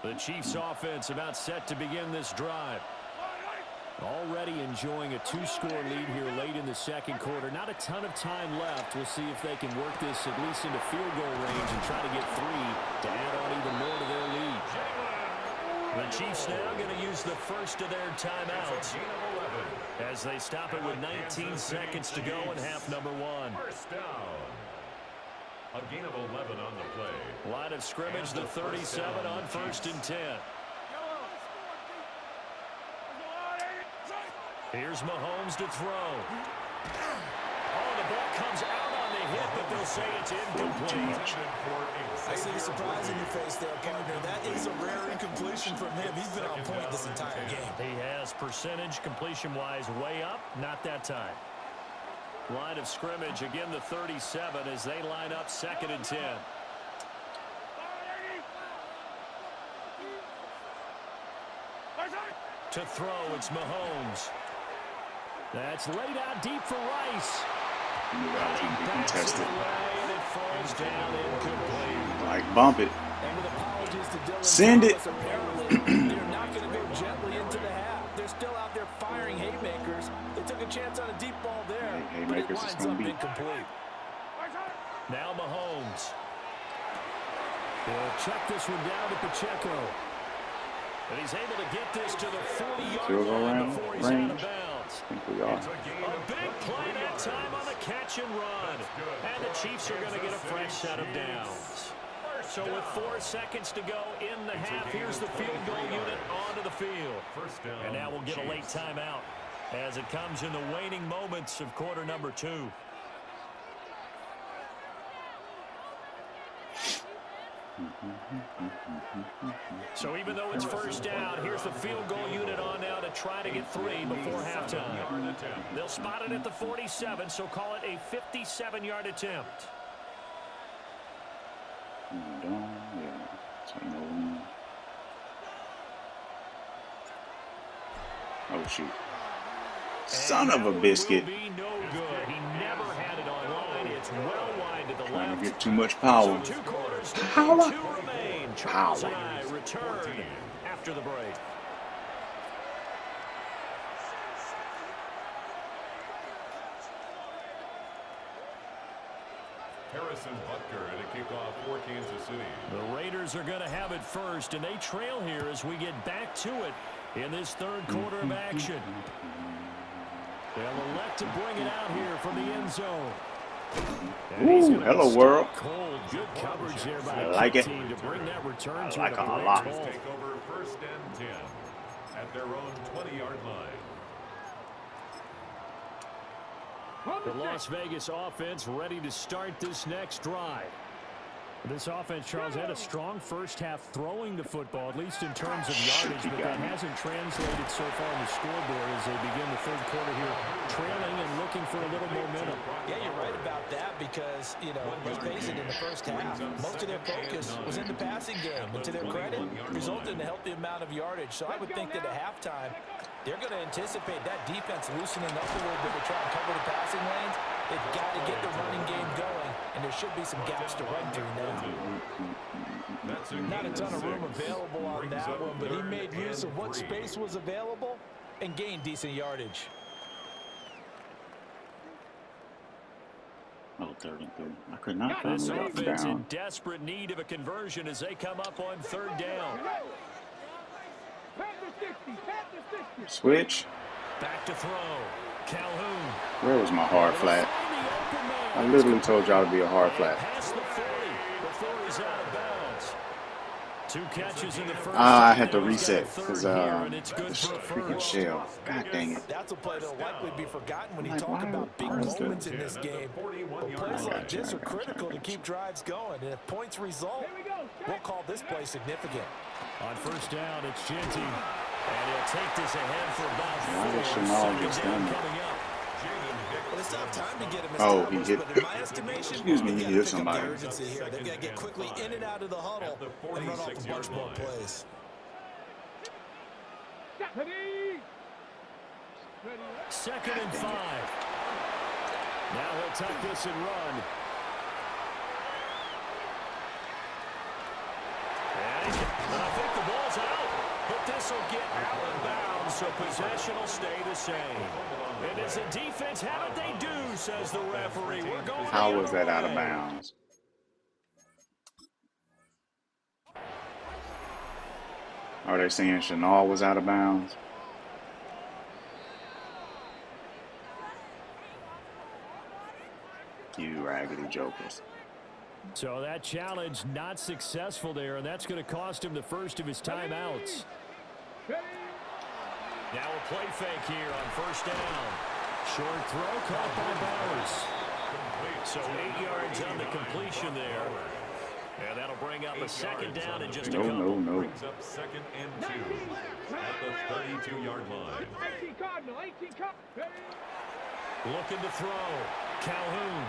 Speaker 1: The Chiefs offense about set to begin this drive. Already enjoying a 2-score lead here late in the second quarter. Not a ton of time left. We'll see if they can work this at least into field goal range and try to get 3 to add on even more to their lead. The Chiefs now going to use the first of their timeouts as they stop it with 19 seconds to go in half number 1.
Speaker 2: First down. A gain of 11 on the play.
Speaker 1: Line of scrimmage, the 37 on 1st and 10. Here's Mahomes to throw. Oh, the ball comes out on the hit, but they'll say it's incomplete.
Speaker 4: I see the surprise in your face there, partner. That is a rare incompletion from him. He's been on point this entire game.
Speaker 1: He has percentage completion-wise way up, not that time. Line of scrimmage, again the 37 as they line up 2nd and 10. To throw, it's Mahomes. That's laid out deep for Rice.
Speaker 3: Contested.
Speaker 1: And it falls down incomplete.
Speaker 3: Like, bump it.
Speaker 4: And with apologies to Dylan
Speaker 3: Send it.
Speaker 4: Thomas, apparently they're not going to go gently into the half. They're still out there firing haymakers. They took a chance on a deep ball there, but it
Speaker 3: Haymakers is
Speaker 4: winds
Speaker 3: gonna
Speaker 4: up
Speaker 3: be.
Speaker 4: incomplete.
Speaker 1: Now Mahomes. He'll check this one down to Pacheco. And he's able to get this to the 40-yard line before he's out of bounds.
Speaker 3: I think we are.
Speaker 1: A big play that time on the catch and run. And the Chiefs are going to get a fresh set of downs. So with 4 seconds to go in the half, here's the field goal unit onto the field. And now we'll get a late timeout as it comes in the waning moments of quarter number 2. So even though it's first down, here's the field goal unit on now to try to get 3 before halftime. They'll spot it at the 47, so call it a 57-yard attempt.
Speaker 3: Oh, shoot. Son of a biscuit.
Speaker 1: Will be no good. He never had it on well wide to the
Speaker 3: Trying
Speaker 1: left.
Speaker 3: to get too much power.
Speaker 1: So 2 quarters to
Speaker 3: Power.
Speaker 1: remain.
Speaker 3: Power.
Speaker 1: Charles and I return after the break.
Speaker 2: Harrison Butker at a kickoff for Kansas City.
Speaker 1: The Raiders are going to have it first, and they trail here as we get back to it in this third quarter of action. They'll elect to bring it out here from the end zone.
Speaker 3: Ooh, hello world.
Speaker 1: Cold. Good coverage there by
Speaker 3: I like it.
Speaker 1: team to bring that return
Speaker 3: I
Speaker 1: to
Speaker 3: like it a
Speaker 1: direct
Speaker 3: lot.
Speaker 1: home.
Speaker 2: Take over 1st and 10 at their own 20-yard line.
Speaker 1: The Las Vegas offense ready to start this next drive. This offense, Charles, had a strong first half throwing the football, at least in terms of yardage, but that hasn't translated so far on the scoreboard as they begin the third quarter here, trailing and looking for a little momentum.
Speaker 4: Yeah, you're right about that because, you know, let's face it, in the first half, most of their focus was in the passing game. And to their credit, resulted in a healthy amount of yardage. So I would think that at halftime, they're going to anticipate that defense loosening up a little bit to try and cover the passing lanes. They've got to get the running game going, and there should be some gaps to run through now. Not a ton of room available on that one, but he made use of what space was available and gained decent yardage.
Speaker 3: Oh, 33. I could not find
Speaker 1: This
Speaker 3: the
Speaker 1: offense in
Speaker 3: down.
Speaker 1: desperate need of a conversion as they come up on 3rd down.
Speaker 3: Switch.
Speaker 1: Back to throw. Calhoun.
Speaker 3: Where was my hard flat? I literally told y'all to be a hard flat.
Speaker 1: Past the 40 before he's out of bounds. 2 catches in the first.
Speaker 3: I had to reset
Speaker 1: because
Speaker 3: because this freaking shell. God dang it.
Speaker 4: That's a play that'll likely be forgotten when you
Speaker 3: Like,
Speaker 4: talk
Speaker 3: why-
Speaker 4: about big
Speaker 3: why is
Speaker 4: moments
Speaker 3: that?
Speaker 4: in this game. But plays like this are critical to keep drives going. And if points result, we'll call this play significant.
Speaker 1: On 1st down, it's Genty. And he'll take this ahead for about
Speaker 3: Why
Speaker 1: 4.
Speaker 3: did Chanel just
Speaker 1: Second down
Speaker 3: done that?
Speaker 1: coming up.
Speaker 4: Well, it's not time to get him
Speaker 3: Oh, he
Speaker 4: established,
Speaker 3: hit.
Speaker 4: but in my estimation,
Speaker 3: Excuse me, he
Speaker 4: they've got
Speaker 3: hit
Speaker 4: to pick up
Speaker 3: somebody.
Speaker 4: the urgency here. They've got to get quickly in and out of the huddle and run off a bunch more plays.
Speaker 1: Second and 5. Now he'll tuck this and run. And I think the ball's out. But this will get out of bounds, so possession will stay the same. And as the defense have it, they do, says the referee. We're going.
Speaker 3: How was that out of bounds? Are they saying Chanel was out of bounds? You raggedy jokers.
Speaker 1: So that challenge not successful there, and that's going to cost him the first of his timeouts. Now a play fake here on 1st down. Short throw caught by Bowers. So 8 yards on the completion there. And that'll bring up a 2nd down in just a couple.
Speaker 3: No.
Speaker 2: Brings up 2nd and 2 at the 32-yard line.
Speaker 1: Looking to throw. Calhoun.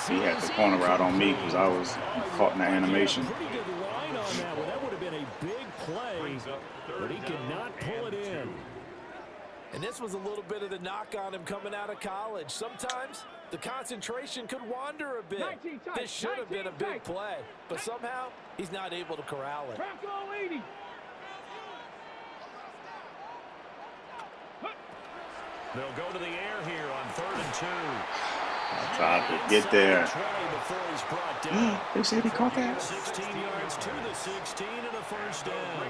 Speaker 3: He had the corner route on me because I was caught in the animation.
Speaker 1: Pretty good line on that one. That would have been a big play, but he could not pull it in.
Speaker 4: And this was a little bit of the knock on him coming out of college. Sometimes the concentration could wander a bit. This should have been a big play, but somehow he's not able to corral it.
Speaker 1: They'll go to the air here on 3rd and 2.
Speaker 3: I tried to get there. They said he caught that.
Speaker 1: 16 yards to the 16 and a 1st down.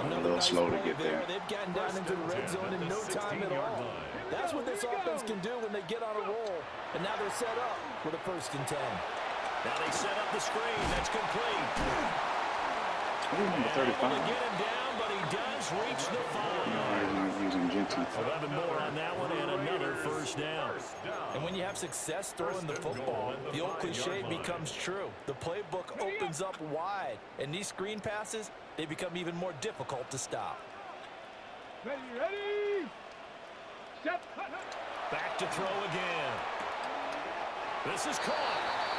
Speaker 3: I'm a little slow to get there.
Speaker 4: They've gotten down into the red zone in no time at all. That's what this offense can do when they get on a roll. And now they're set up for the 1st and 10.
Speaker 1: Now they set up the screen. That's complete.
Speaker 3: Number 35.
Speaker 1: Get him down, but he does reach the 5.
Speaker 3: I'm not using Genty.
Speaker 1: 11 more on that one and another 1st down.
Speaker 4: And when you have success throwing the football, the old cliche becomes true. The playbook opens up wide, and these screen passes, they become even more difficult to stop.
Speaker 5: Ready.
Speaker 1: Back to throw again. This is caught.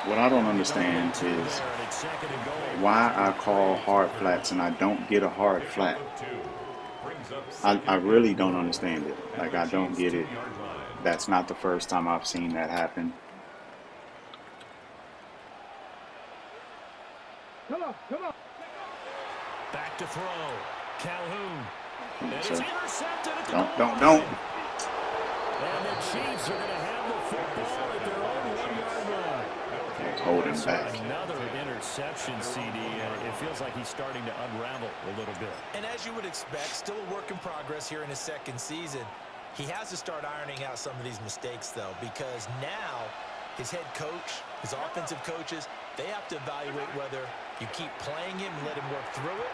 Speaker 3: What I don't understand is why I call hard flats and I don't get a hard flat. I really don't understand it. Like, I don't get it. That's not the first time I've seen that happen.
Speaker 5: Come on, come on.
Speaker 1: Back to throw. Calhoun. And it's
Speaker 3: Sir.
Speaker 1: intercepted at the
Speaker 3: Don't.
Speaker 1: And the Chiefs are going to have the football at their own 1-yard line.
Speaker 3: Holding back.
Speaker 1: Another interception, CD, and it feels like he's starting to unravel a little bit.
Speaker 4: And as you would expect, still a work in progress here in his second season. He has to start ironing out some of these mistakes, though, because now his head coach, his offensive coaches, they have to evaluate whether you keep playing him and let him work through it,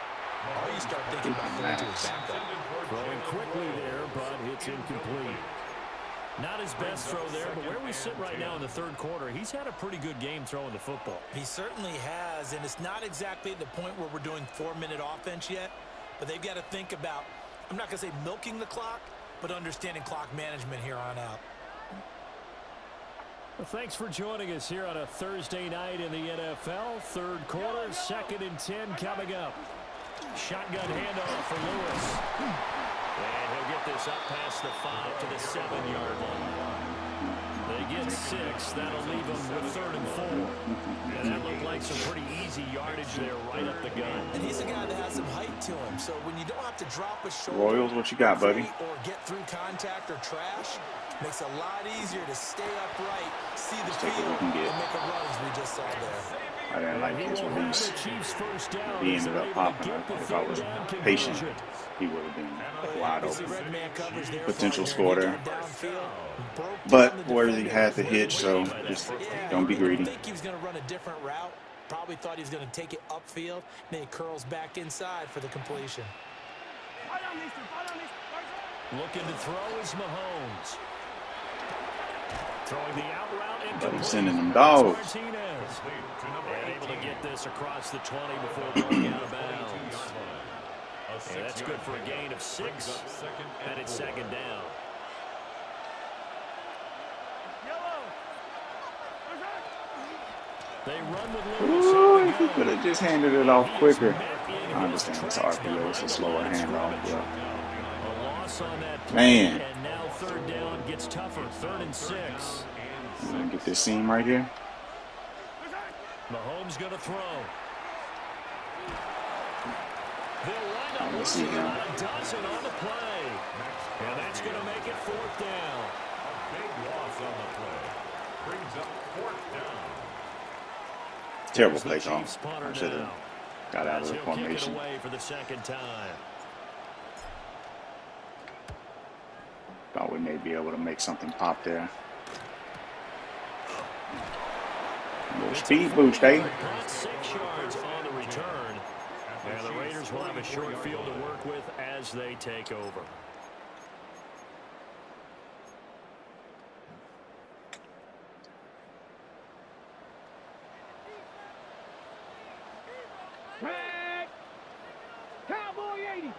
Speaker 4: or you start thinking about going to his backup.
Speaker 1: Throwing quickly there, but it's incomplete. Not his best throw there, but where we sit right now in the third quarter, he's had a pretty good game throwing the football.
Speaker 4: He certainly has, and it's not exactly at the point where we're doing 4-minute offense yet, but they've got to think about, I'm not going to say milking the clock, but understanding clock management here on out.
Speaker 1: Well, thanks for joining us here on a Thursday night in the NFL. Third quarter, 2nd and 10 coming up. Shotgun handoff for Lewis. And he'll get this up past the 5 to the 7-yard line. They get 6. That'll leave them with 3rd and 4. And that looked like some pretty easy yardage there right up the gut.
Speaker 4: And he's a guy that has some height to him, so when you don't have to drop a shoulder
Speaker 3: Royals, what you got, buddy?
Speaker 4: or get through contact or trash, makes it a lot easier to stay upright, see the field, and make a run as we just saw there.
Speaker 3: I didn't like his release. He ended up popping. If I was patient, he would have been wide open. Potential score there. But Worthy had the hitch, so just don't be greedy.
Speaker 4: I think he was going to run a different route. Probably thought he was going to take it upfield. Then he curls back inside for the completion.
Speaker 1: Looking to throw is Mahomes. Throwing the out route and
Speaker 3: But he's sending them dogs.
Speaker 1: Martinez. And able to get this across the 20 before going out of bounds. And that's good for a gain of 6. And it's 2nd down. They run with Lewis.
Speaker 3: Ooh, if he could have just handed it off quicker. I understand it's RPO, it's a slower handoff, but man.
Speaker 1: And now 3rd down gets tougher. 3rd and 6.
Speaker 3: You gonna get this seam right here?
Speaker 1: Mahomes going to throw. They'll wind up
Speaker 3: Let's see
Speaker 1: losing
Speaker 3: him.
Speaker 1: about a dozen on the play. And that's going to make it 4th down.
Speaker 2: A big loss on the play. Brings up 4th down.
Speaker 3: Terrible play
Speaker 1: The
Speaker 3: call.
Speaker 1: Chiefs punter
Speaker 3: I should have
Speaker 1: now.
Speaker 3: got out of the
Speaker 1: He'll kick it
Speaker 3: formation.
Speaker 1: away for the 2nd time.
Speaker 3: Thought we may be able to make something pop there. A little speed boost, eh?
Speaker 1: 6 yards on the return. And the Raiders will have a short field to work with as they take over.
Speaker 5: Track. Cowboy 80.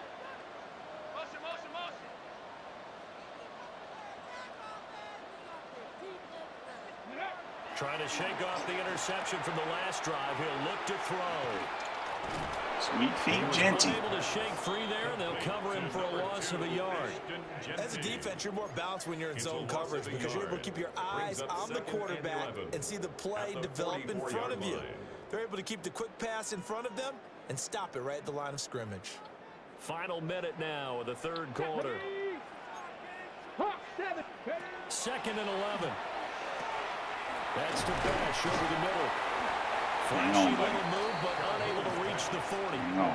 Speaker 1: Trying to shake off the interception from the last drive. He'll look to throw.
Speaker 3: Sweet feet,
Speaker 1: He was
Speaker 3: Genty.
Speaker 1: able to shake free there, and they'll cover him for a loss of a yard.
Speaker 4: As a defense, you're more balanced when you're in zone coverage because you're able to keep your eyes on the quarterback and see the play develop in front of you. They're able to keep the quick pass in front of them and stop it right at the line of scrimmage.
Speaker 1: Final minute now of the 3rd quarter.
Speaker 5: Hawk 7.
Speaker 1: 2nd and 11. That's to Bash over the middle.
Speaker 3: Hang
Speaker 1: Flashy
Speaker 3: on, buddy.
Speaker 1: little move, but unable to reach the 40.
Speaker 3: No.
Speaker 2: To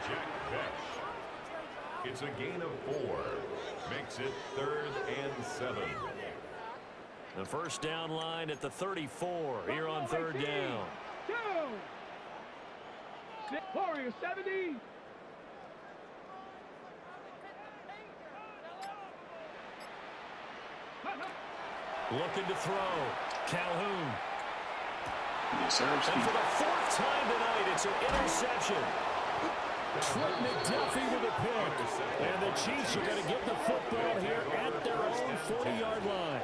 Speaker 2: Jack Besh. It's a gain of 4. Makes it 3rd and 7.
Speaker 1: The first down line at the 34 here on 3rd down.
Speaker 5: 2. Warriors 70.
Speaker 1: Looking to throw. Calhoun.
Speaker 3: Yes, sir.
Speaker 1: And for the 4th time tonight, it's an interception. Trent McDuffie with a pick. And the Chiefs are going to get the football here at their own 40-yard line.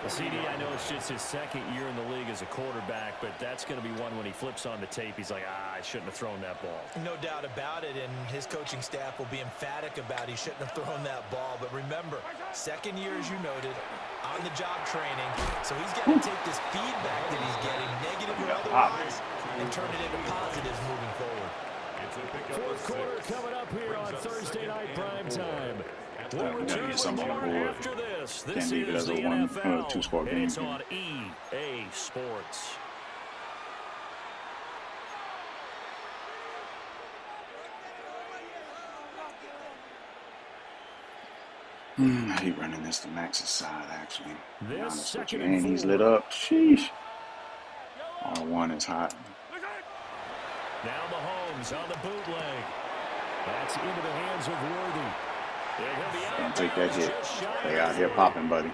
Speaker 1: CD, I know it's just his second year in the league as a quarterback, but that's going to be one when he flips on the tape, he's like, I shouldn't have thrown that ball.
Speaker 4: No doubt about it, and his coaching staff will be emphatic about he shouldn't have thrown that ball. But remember, second year, as you noted, on-the-job training, so he's got to take this feedback that he's getting, negative or otherwise, and turn it into positives moving forward.
Speaker 1: Fourth quarter coming up here on Thursday night prime time. We'll return with more after this. This is the NFL, and it's on EA Sports.
Speaker 3: I hate running this to Max's side, actually.
Speaker 1: This second
Speaker 3: and
Speaker 1: and
Speaker 3: he's
Speaker 1: 4.
Speaker 3: lit up. Sheesh. R1 is hot.
Speaker 1: Now Mahomes on the bootleg. That's into the hands of Worthy.
Speaker 3: Can't take that hit. They out here popping, buddy.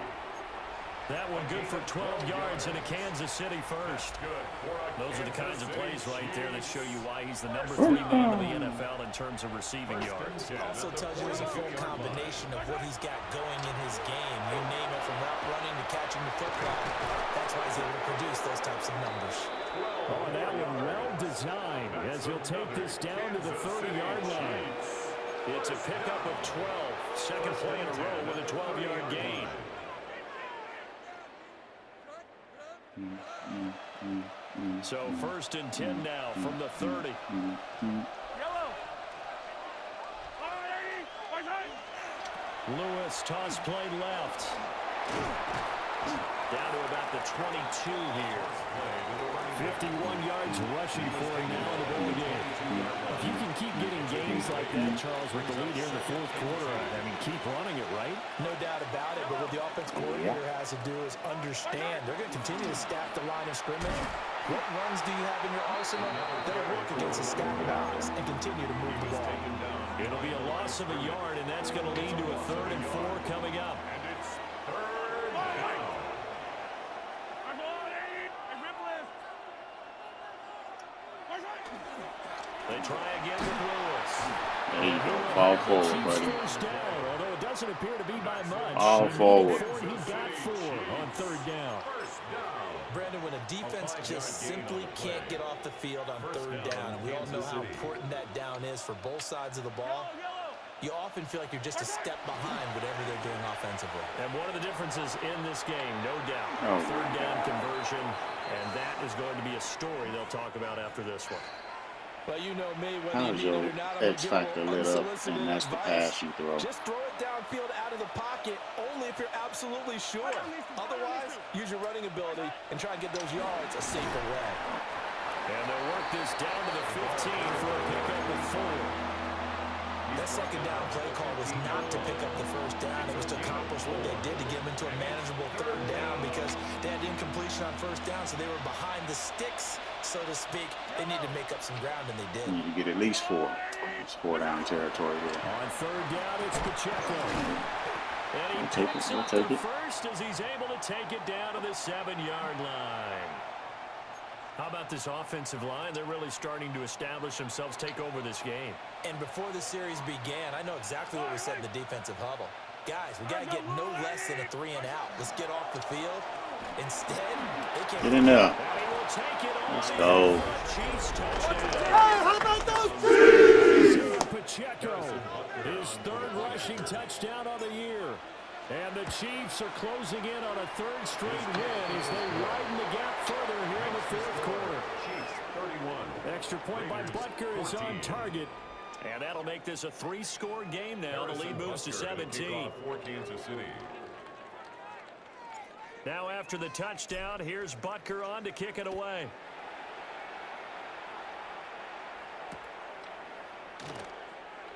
Speaker 1: That one good for 12 yards into Kansas City first. Those are the kinds of plays right there that show you why he's the number 3 man in the NFL in terms of receiving yards.
Speaker 4: It also tells you there's a full combination of what he's got going in his game. You name it, from route running to catching the football. That's why he's able to produce those types of numbers.
Speaker 1: Oh, and that one well designed as he'll take this down to the 30-yard line. It's a pickup of 12. Second play in a row with a 12-yard gain. So first and 10 now from the 30. Lewis toss play left. Down to about the 22 here. 51 yards rushing for him now in the ball game. If you can keep getting games like that, Charles, with the lead here in the fourth quarter, I mean, keep running it, right?
Speaker 4: No doubt about it, but what the offense coordinator has to do is understand they're going to continue to stack the line of scrimmage. What runs do you have in your arsenal that'll work against the stack box and continue to move the ball?
Speaker 1: It'll be a loss of a yard, and that's going to lead to a 3rd and 4 coming up. They try again with Lewis.
Speaker 3: There you go. Fall forward, buddy.
Speaker 1: Down, although it doesn't appear to be by much.
Speaker 3: All forward.
Speaker 1: He got 4 on 3rd down.
Speaker 4: Brandon, when a defense just simply can't get off the field on 3rd down, and we all know how important that down is for both sides of the ball, you often feel like you're just a step behind whatever they're doing offensively.
Speaker 1: And one of the differences in this game, no doubt, 3rd down conversion, and that is going to be a story they'll talk about after this one.
Speaker 4: Well, you know me, whether
Speaker 3: How's
Speaker 4: you need
Speaker 3: your
Speaker 4: it or not,
Speaker 3: X factor lit up, and that's the pass you throw?
Speaker 4: Just throw it downfield out of the pocket, only if you're absolutely sure. Otherwise, use your running ability and try and get those yards a safer way.
Speaker 1: And they'll work this down to the 15 for a pickup of 4.
Speaker 4: That second down play call was not to pick up the first down. It was to accomplish what they did to get them into a manageable 3rd down because they had incompletion on first down, so they were behind the sticks, so to speak. They needed to make up some ground, and they did.
Speaker 3: You need to get at least 4. It's 4-down territory here.
Speaker 1: On 3rd down, it's Pacheco. And he picks up the first as he's able to take it down to the 7-yard line. How about this offensive line? They're really starting to establish themselves, take over this game.
Speaker 4: And before the series began, I know exactly what we said in the defensive huddle. Guys, we got to get no less than a 3-and-out. Let's get off the field. Instead, they can't
Speaker 3: get in there. Let's go.
Speaker 5: How about those
Speaker 1: Pacheco, his 3rd rushing touchdown of the year. And the Chiefs are closing in on a 3rd straight win as they widen the gap further here in the 4th quarter.
Speaker 2: Chiefs 31.
Speaker 1: Extra point by Butker is on target. And that'll make this a 3-score game now. The lead moves to 17.
Speaker 2: For Kansas City.
Speaker 1: Now after the touchdown, here's Butker on to kick it away.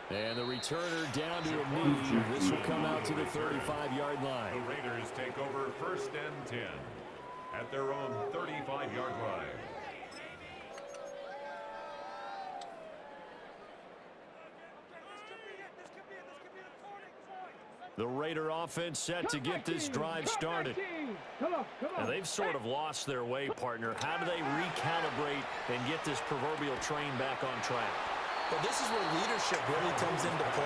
Speaker 1: And the returner down to a knee. This will come out to the 35-yard line.
Speaker 2: The Raiders take over 1st and 10 at their own 35-yard line.
Speaker 1: The Raider offense set to get this drive started. Now they've sort of lost their way, partner. How do they recalibrate and get this proverbial train back on track?
Speaker 4: Well, this is where leadership really comes into play.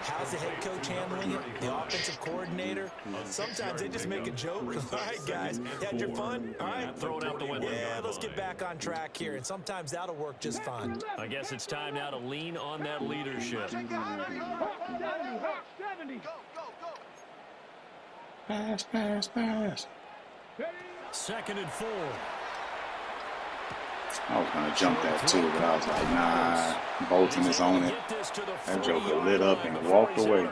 Speaker 4: How's the head coach handling it? The offensive coordinator? Sometimes they just make a joke. All right, guys, you had your fun? All right,
Speaker 1: throw it out the window.
Speaker 4: Yeah, let's get back on track here, and sometimes that'll work just fine.
Speaker 1: I guess it's time now to lean on that leadership.
Speaker 5: 70.
Speaker 3: Pass, pass, pass.
Speaker 1: 2nd and 4.
Speaker 3: I was going to jump that too, but I was like, nah, Bolton is on it. That joker lit up and walked away.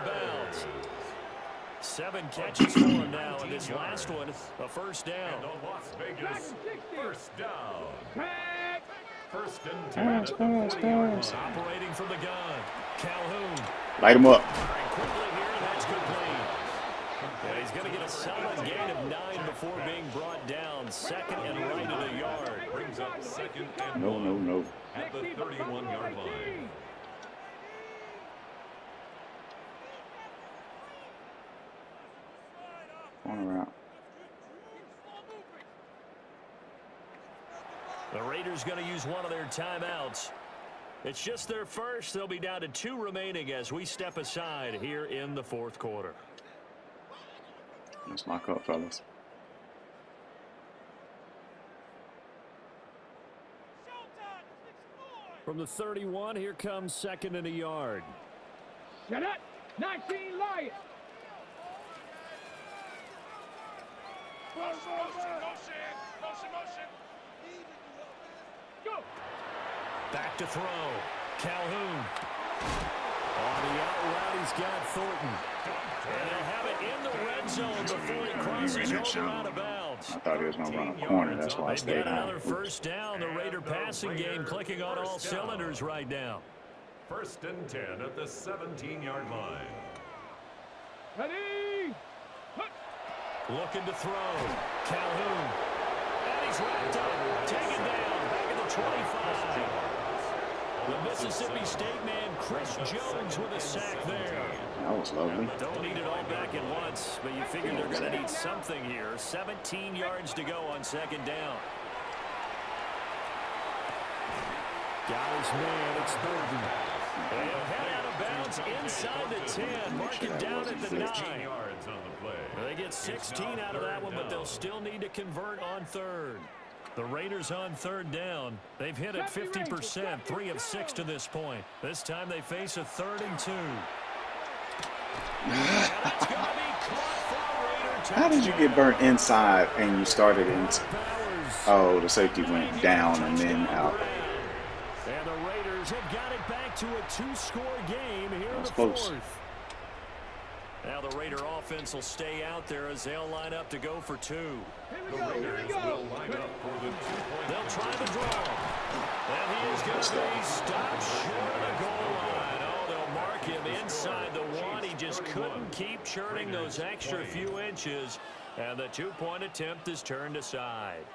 Speaker 1: 7 catches for him now, and this last one, a first down.
Speaker 2: And the Las Vegas first down. First and 10
Speaker 3: Pass,
Speaker 2: at
Speaker 3: pass,
Speaker 2: the 40-yard
Speaker 3: pass.
Speaker 2: line.
Speaker 1: Operating from the gun, Calhoun.
Speaker 3: Light him up.
Speaker 1: Quickly here, and that's complete. And he's going to get a solid gain of 9 before being brought down. 2nd and right at a yard.
Speaker 2: Brings up 2nd and
Speaker 3: No,
Speaker 2: 1
Speaker 3: no, no.
Speaker 2: at the 31-yard line.
Speaker 3: Corner out.
Speaker 1: The Raiders going to use one of their timeouts. It's just their first. They'll be down to 2 remaining as we step aside here in the 4th quarter.
Speaker 3: Let's lock up, fellas.
Speaker 1: From the 31, here comes 2nd and a yard.
Speaker 5: Shut up. 19 Lions. Go.
Speaker 1: Back to throw. Calhoun. On the out route, he's got Thornton. And they'll have it in the red zone before he crosses over out of bounds.
Speaker 3: I thought he was going to run a corner. That's why I
Speaker 1: They've
Speaker 3: stayed
Speaker 1: got
Speaker 3: high.
Speaker 1: another first down. The Raider passing game clicking on all cylinders right now.
Speaker 2: First and 10 at the 17-yard line.
Speaker 5: Ready.
Speaker 1: Looking to throw. Calhoun. And he's wrapped up. Taken down. Back at the 25. The Mississippi State man, Chris Jones, with a sack there.
Speaker 3: That was lovely.
Speaker 1: Don't need it all back at once, but you figure they're going to need something here. 17 yards to go on 2nd down. Got his man. It's Thornton. And he'll head out of bounds inside the 10. Mark it down at the 9.
Speaker 2: 15 yards on the play.
Speaker 1: They get 16 out of that one, but they'll still need to convert on 3rd. The Raiders on 3rd down. They've hit it 50%, 3 of 6 to this point. This time they face a 3rd and 2.
Speaker 3: How did you get burnt inside and you started in? Oh, the safety went down and then out.
Speaker 1: And the Raiders have got it back to a 2-score game here in the
Speaker 3: close.
Speaker 1: 4th. Now the Raider offense will stay out there as they'll line up to go for 2.
Speaker 2: The Raiders will line up for the 2-point.
Speaker 1: They'll try the draw. And he is going to be stopped short of the goal line. Oh, they'll mark him inside the 1. He just couldn't keep churning those extra few inches. And the 2-point attempt is turned aside.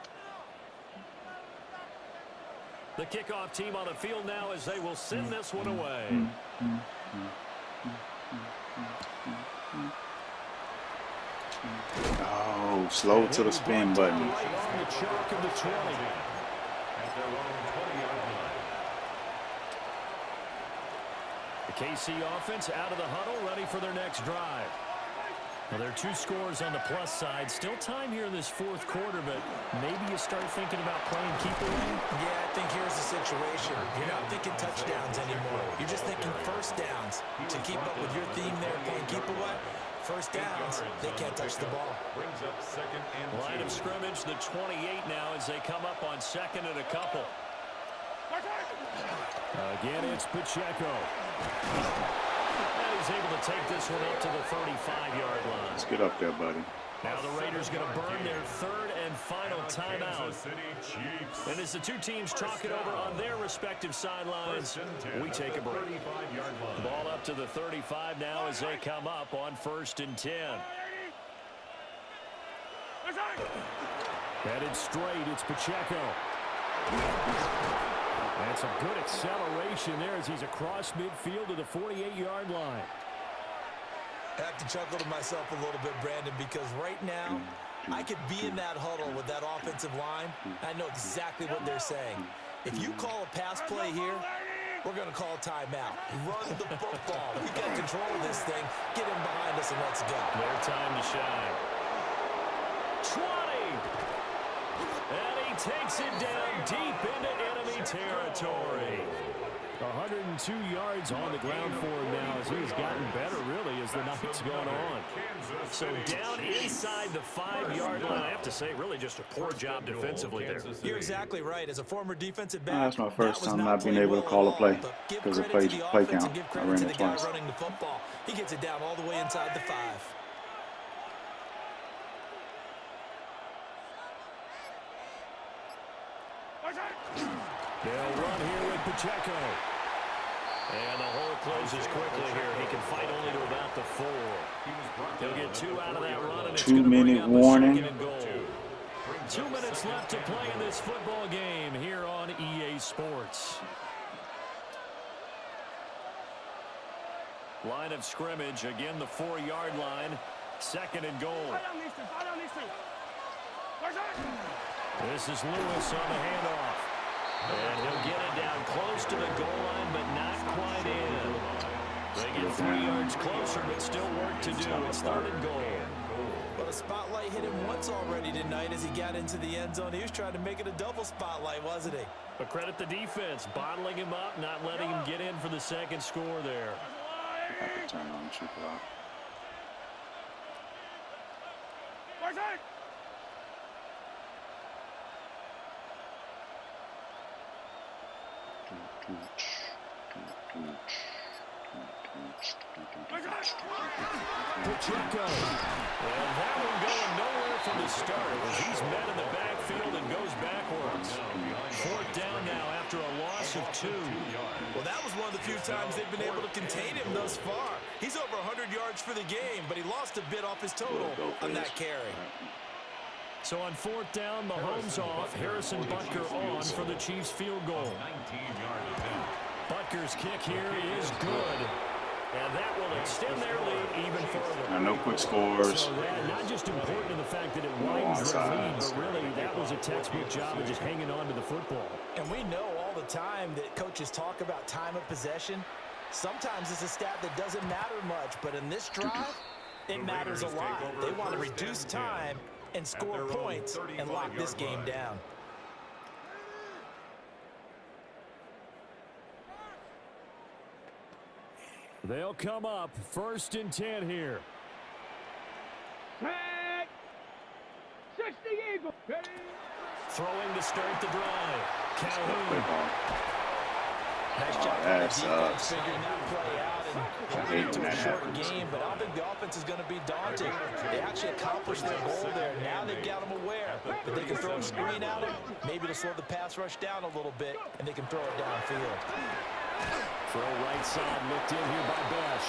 Speaker 1: The kickoff team on the field now as they will send this one away.
Speaker 3: Oh, slow to the spin button.
Speaker 1: Right on the chalk of the 20.
Speaker 2: At their own 20-yard line.
Speaker 1: The KC offense out of the huddle, ready for their next drive. Well, there are 2 scores on the plus side. Still time here in this 4th quarter, but maybe you start thinking about playing keep away.
Speaker 4: Yeah, I think here's the situation. You're not thinking touchdowns anymore. You're just thinking first downs. To keep up with your theme there, playing keep away, first downs, they can't touch the ball.
Speaker 2: Brings up 2nd and 2.
Speaker 1: Line of scrimmage, the 28 now as they come up on 2nd and a couple. Again, it's Pacheco. And he's able to take this one up to the 35-yard line.
Speaker 3: Let's get up there, buddy.
Speaker 1: Now the Raiders going to burn their 3rd and final timeout. And as the 2 teams talk it over on their respective sidelines, we take a break. Ball up to the 35 now as they come up on 1st and 10. Headed straight, it's Pacheco. And some good acceleration there as he's across midfield to the 48-yard line.
Speaker 4: I have to chuckle to myself a little bit, Brandon, because right now I could be in that huddle with that offensive line. I know exactly what they're saying. If you call a pass play here, We're going to call timeout. Run the football. We got control of this thing. Get him behind us and let's go.
Speaker 1: Their time to shine. 20. And he takes it down deep into enemy territory. 102 yards on the ground for him now as he's gotten better, really, as the night's gone on. So down inside the 5-yard line. I have to say, really just a poor job defensively there.
Speaker 4: You're exactly right. As a former defensive back,
Speaker 3: that's my first time not being able to call a play because of play count. I ran it twice.
Speaker 4: Running the football. He gets it down all the way inside the 5.
Speaker 1: They'll run here with Pacheco. And the hole closes quickly here. He can fight only to about the 4. He'll get 2 out of that run, and it's going to bring up a 2nd and goal. 2 minutes left to play in this football game here on EA Sports. Line of scrimmage, again the 4-yard line. 2nd and goal. This is Lewis on the handoff. And he'll get it down close to the goal line, but not quite in. They get 3 yards closer, but still work to do. It's 3rd and goal.
Speaker 4: Well, the spotlight hit him once already tonight as he got into the end zone. He was trying to make it a double spotlight, wasn't he?
Speaker 1: But credit the defense, bottling him up, not letting him get in for the 2nd score there.
Speaker 3: I have to turn on the shoot clock.
Speaker 1: Pacheco. And that one going nowhere from the start as he's met in the backfield and goes backwards. 4th down now after a loss of 2.
Speaker 4: Well, that was one of the few times they've been able to contain him thus far. He's over 100 yards for the game, but he lost a bit off his total on that carry.
Speaker 1: So on 4th down, Mahomes off. Harrison Butker on for the Chiefs field goal.
Speaker 2: 19-yard attempt.
Speaker 1: Butker's kick here is good. And that will extend their lead even further.
Speaker 3: No quick scores.
Speaker 1: So not just important in the fact that it widens their lead, but really that was a textbook job of just hanging on to the football.
Speaker 4: And we know all the time that coaches talk about time of possession. Sometimes it's a stat that doesn't matter much, but in this drive, it matters a lot. They want to reduce time and score points and lock this game down.
Speaker 1: They'll come up 1st and 10 here.
Speaker 5: Tag. 60 Eagle.
Speaker 1: Throwing to start the drive. Calhoun.
Speaker 4: Nice job by the defense figuring that play out and
Speaker 3: hate
Speaker 4: into
Speaker 3: when
Speaker 4: a
Speaker 3: that
Speaker 4: short
Speaker 3: happens.
Speaker 4: game, but I don't think the offense is going to be daunted. They actually accomplished their goal there. Now they've got them aware that they can throw a screen at them, maybe to slow the pass rush down a little bit, and they can throw it downfield.
Speaker 1: Throw right side, looked in here by Besh.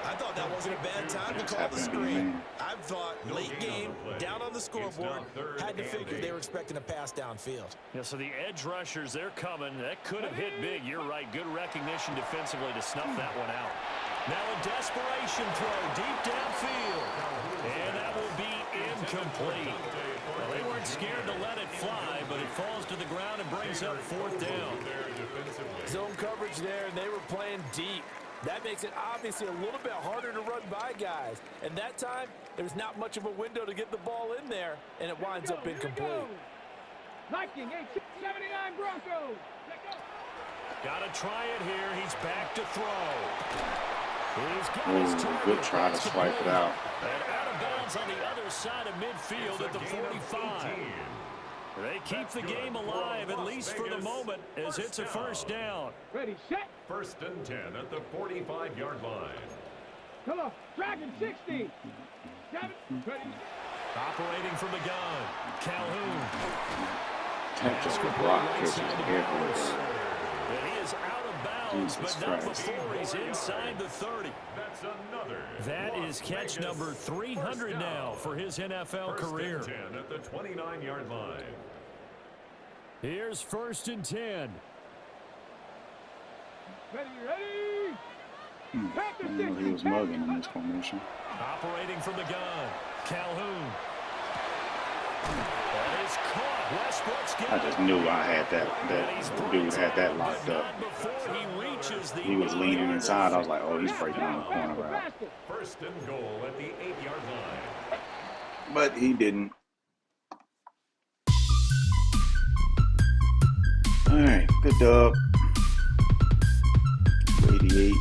Speaker 4: I thought that wasn't a bad time to call the screen. I thought late game, down on the scoreboard, had to figure they were expecting a pass downfield.
Speaker 1: Yeah, so the edge rushers, they're coming. That could have hit big. You're right. Good recognition defensively to snuff that one out. Now a desperation throw deep downfield. And that will be incomplete. Well, they weren't scared to let it fly, but it falls to the ground and brings up 4th down.
Speaker 4: Zone coverage there, and they were playing deep. That makes it obviously a little bit harder to run by guys. And that time, there was not much of a window to get the ball in there, and it winds up incomplete.
Speaker 5: Viking 879 Broncos.
Speaker 1: Got to try it here. He's back to throw. He's got his target.
Speaker 3: Good try to swipe it out.
Speaker 1: And out of bounds on the other side of midfield at the 45. They keep the game alive, at least for the moment, as it's a 1st down.
Speaker 5: Ready, set.
Speaker 2: 1st and 10 at the 45-yard line.
Speaker 5: Come on, Dragon 60. 7, ready.
Speaker 1: Operating from the gun, Calhoun.
Speaker 3: Just a block catches careful with it.
Speaker 1: And he is out of bounds,
Speaker 3: Jesus
Speaker 1: but not
Speaker 3: Christ.
Speaker 1: before he's inside the 30.
Speaker 2: That's another.
Speaker 1: That is catch number 300 now for his NFL career.
Speaker 2: 1st and 10 at the 29-yard line.
Speaker 1: Here's 1st and 10.
Speaker 5: Ready, ready.
Speaker 3: I didn't know he was mugging in this formation.
Speaker 1: Operating from the gun, Calhoun.
Speaker 3: I just knew I had that dude had that locked up. He was leaning inside. I was like, oh, he's breaking on the corner route.
Speaker 2: First and goal at the 8-yard line.
Speaker 3: But he didn't. All right, good dub. 288. He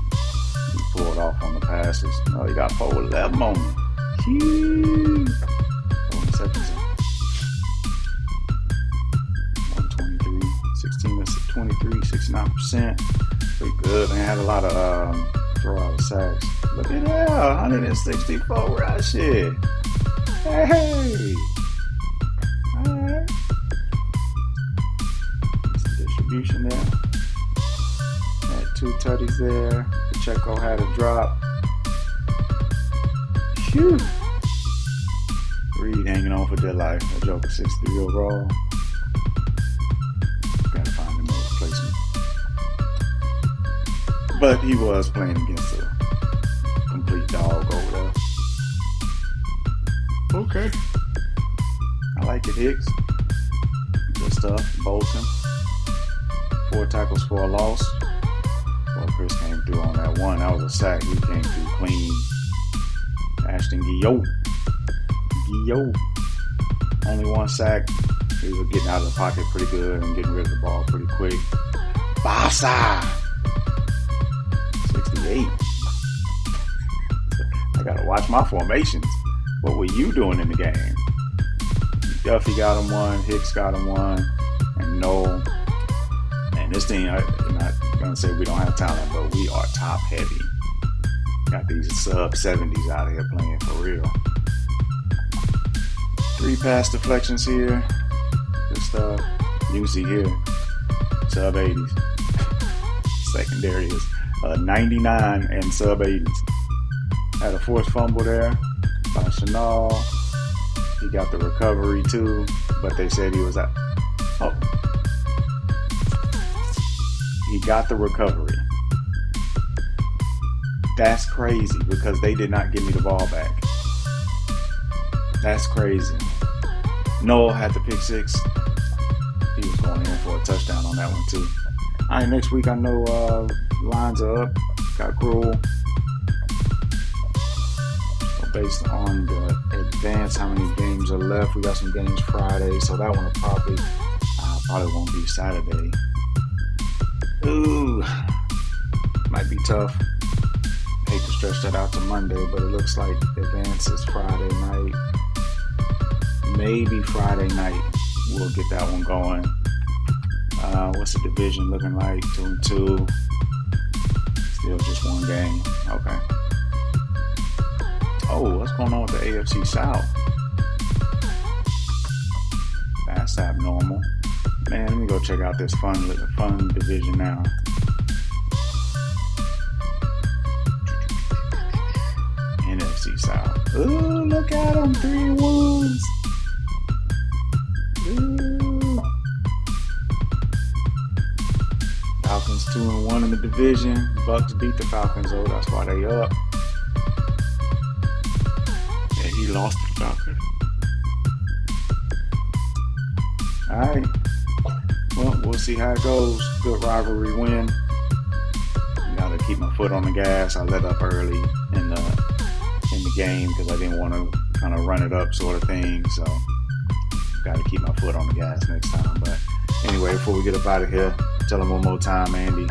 Speaker 3: pulled off on the passes. Oh, he got 411 on him. Huge. 4 seconds. 123, 16 to 23, 69%. Pretty good, man. Had a lot of throw out of sacks. Look at that, 164 rushes. Hey. All right. Some distribution there. Had 2 tutties there. Pacheco had a drop. Phew. Reed hanging on for dear life. A Joker 63 overall. Gotta find him a replacement. But he was playing against a complete dog over there. Okay. I like it, Hicks. Good stuff. Bolton. 4 tackles for a loss. Well, Chris came through on that one. That was a sack. He came through clean. Ashton Guillot. Only 1 sack. He was getting out of the pocket pretty good and getting rid of the ball pretty quick. Basa! 68. I gotta watch my formations. What were you doing in the game? Duffy got him 1, Hicks got him 1, and Noel. And this team, I'm not gonna say we don't have talent, but we are top heavy. Got these sub 70s out here playing for real. 3 pass deflections here. Good stuff. You can see here, sub 80s. Secondary is 99 and sub 80s. Had a forced fumble there by Chanel. He got the recovery too, but they said he was out. Oh. He got the recovery. That's crazy because they did not give me the ball back. That's crazy. Noel had the pick 6. He was going in for a touchdown on that one too. All right, next week I know lines are up. Got Cruel. So based on the advance, how many games are left? We got some games Friday, so that one will probably won't be Saturday. Ooh, might be tough. Hate to stretch that out to Monday, but it looks like advance is Friday night. Maybe Friday night we'll get that one going. What's the division looking like? 2-2. Still just 1 game. Okay. Oh, what's going on with the AFC South? That's abnormal. Man, let me go check out this fun division now. NFC South. Ooh, look at them. 3 wounds. Ooh. Falcons 2-1 in the division. Bucks beat the Falcons, though. That's why they up. And he lost the Falcons. All right. Well, we'll see how it goes. Good rivalry win. Gotta keep my foot on the gas. I let up early in the game because I didn't want to kind of run it up sort of thing. So gotta keep my foot on the gas next time. But anyway, before we get up out of here, tell them one more time, Andy.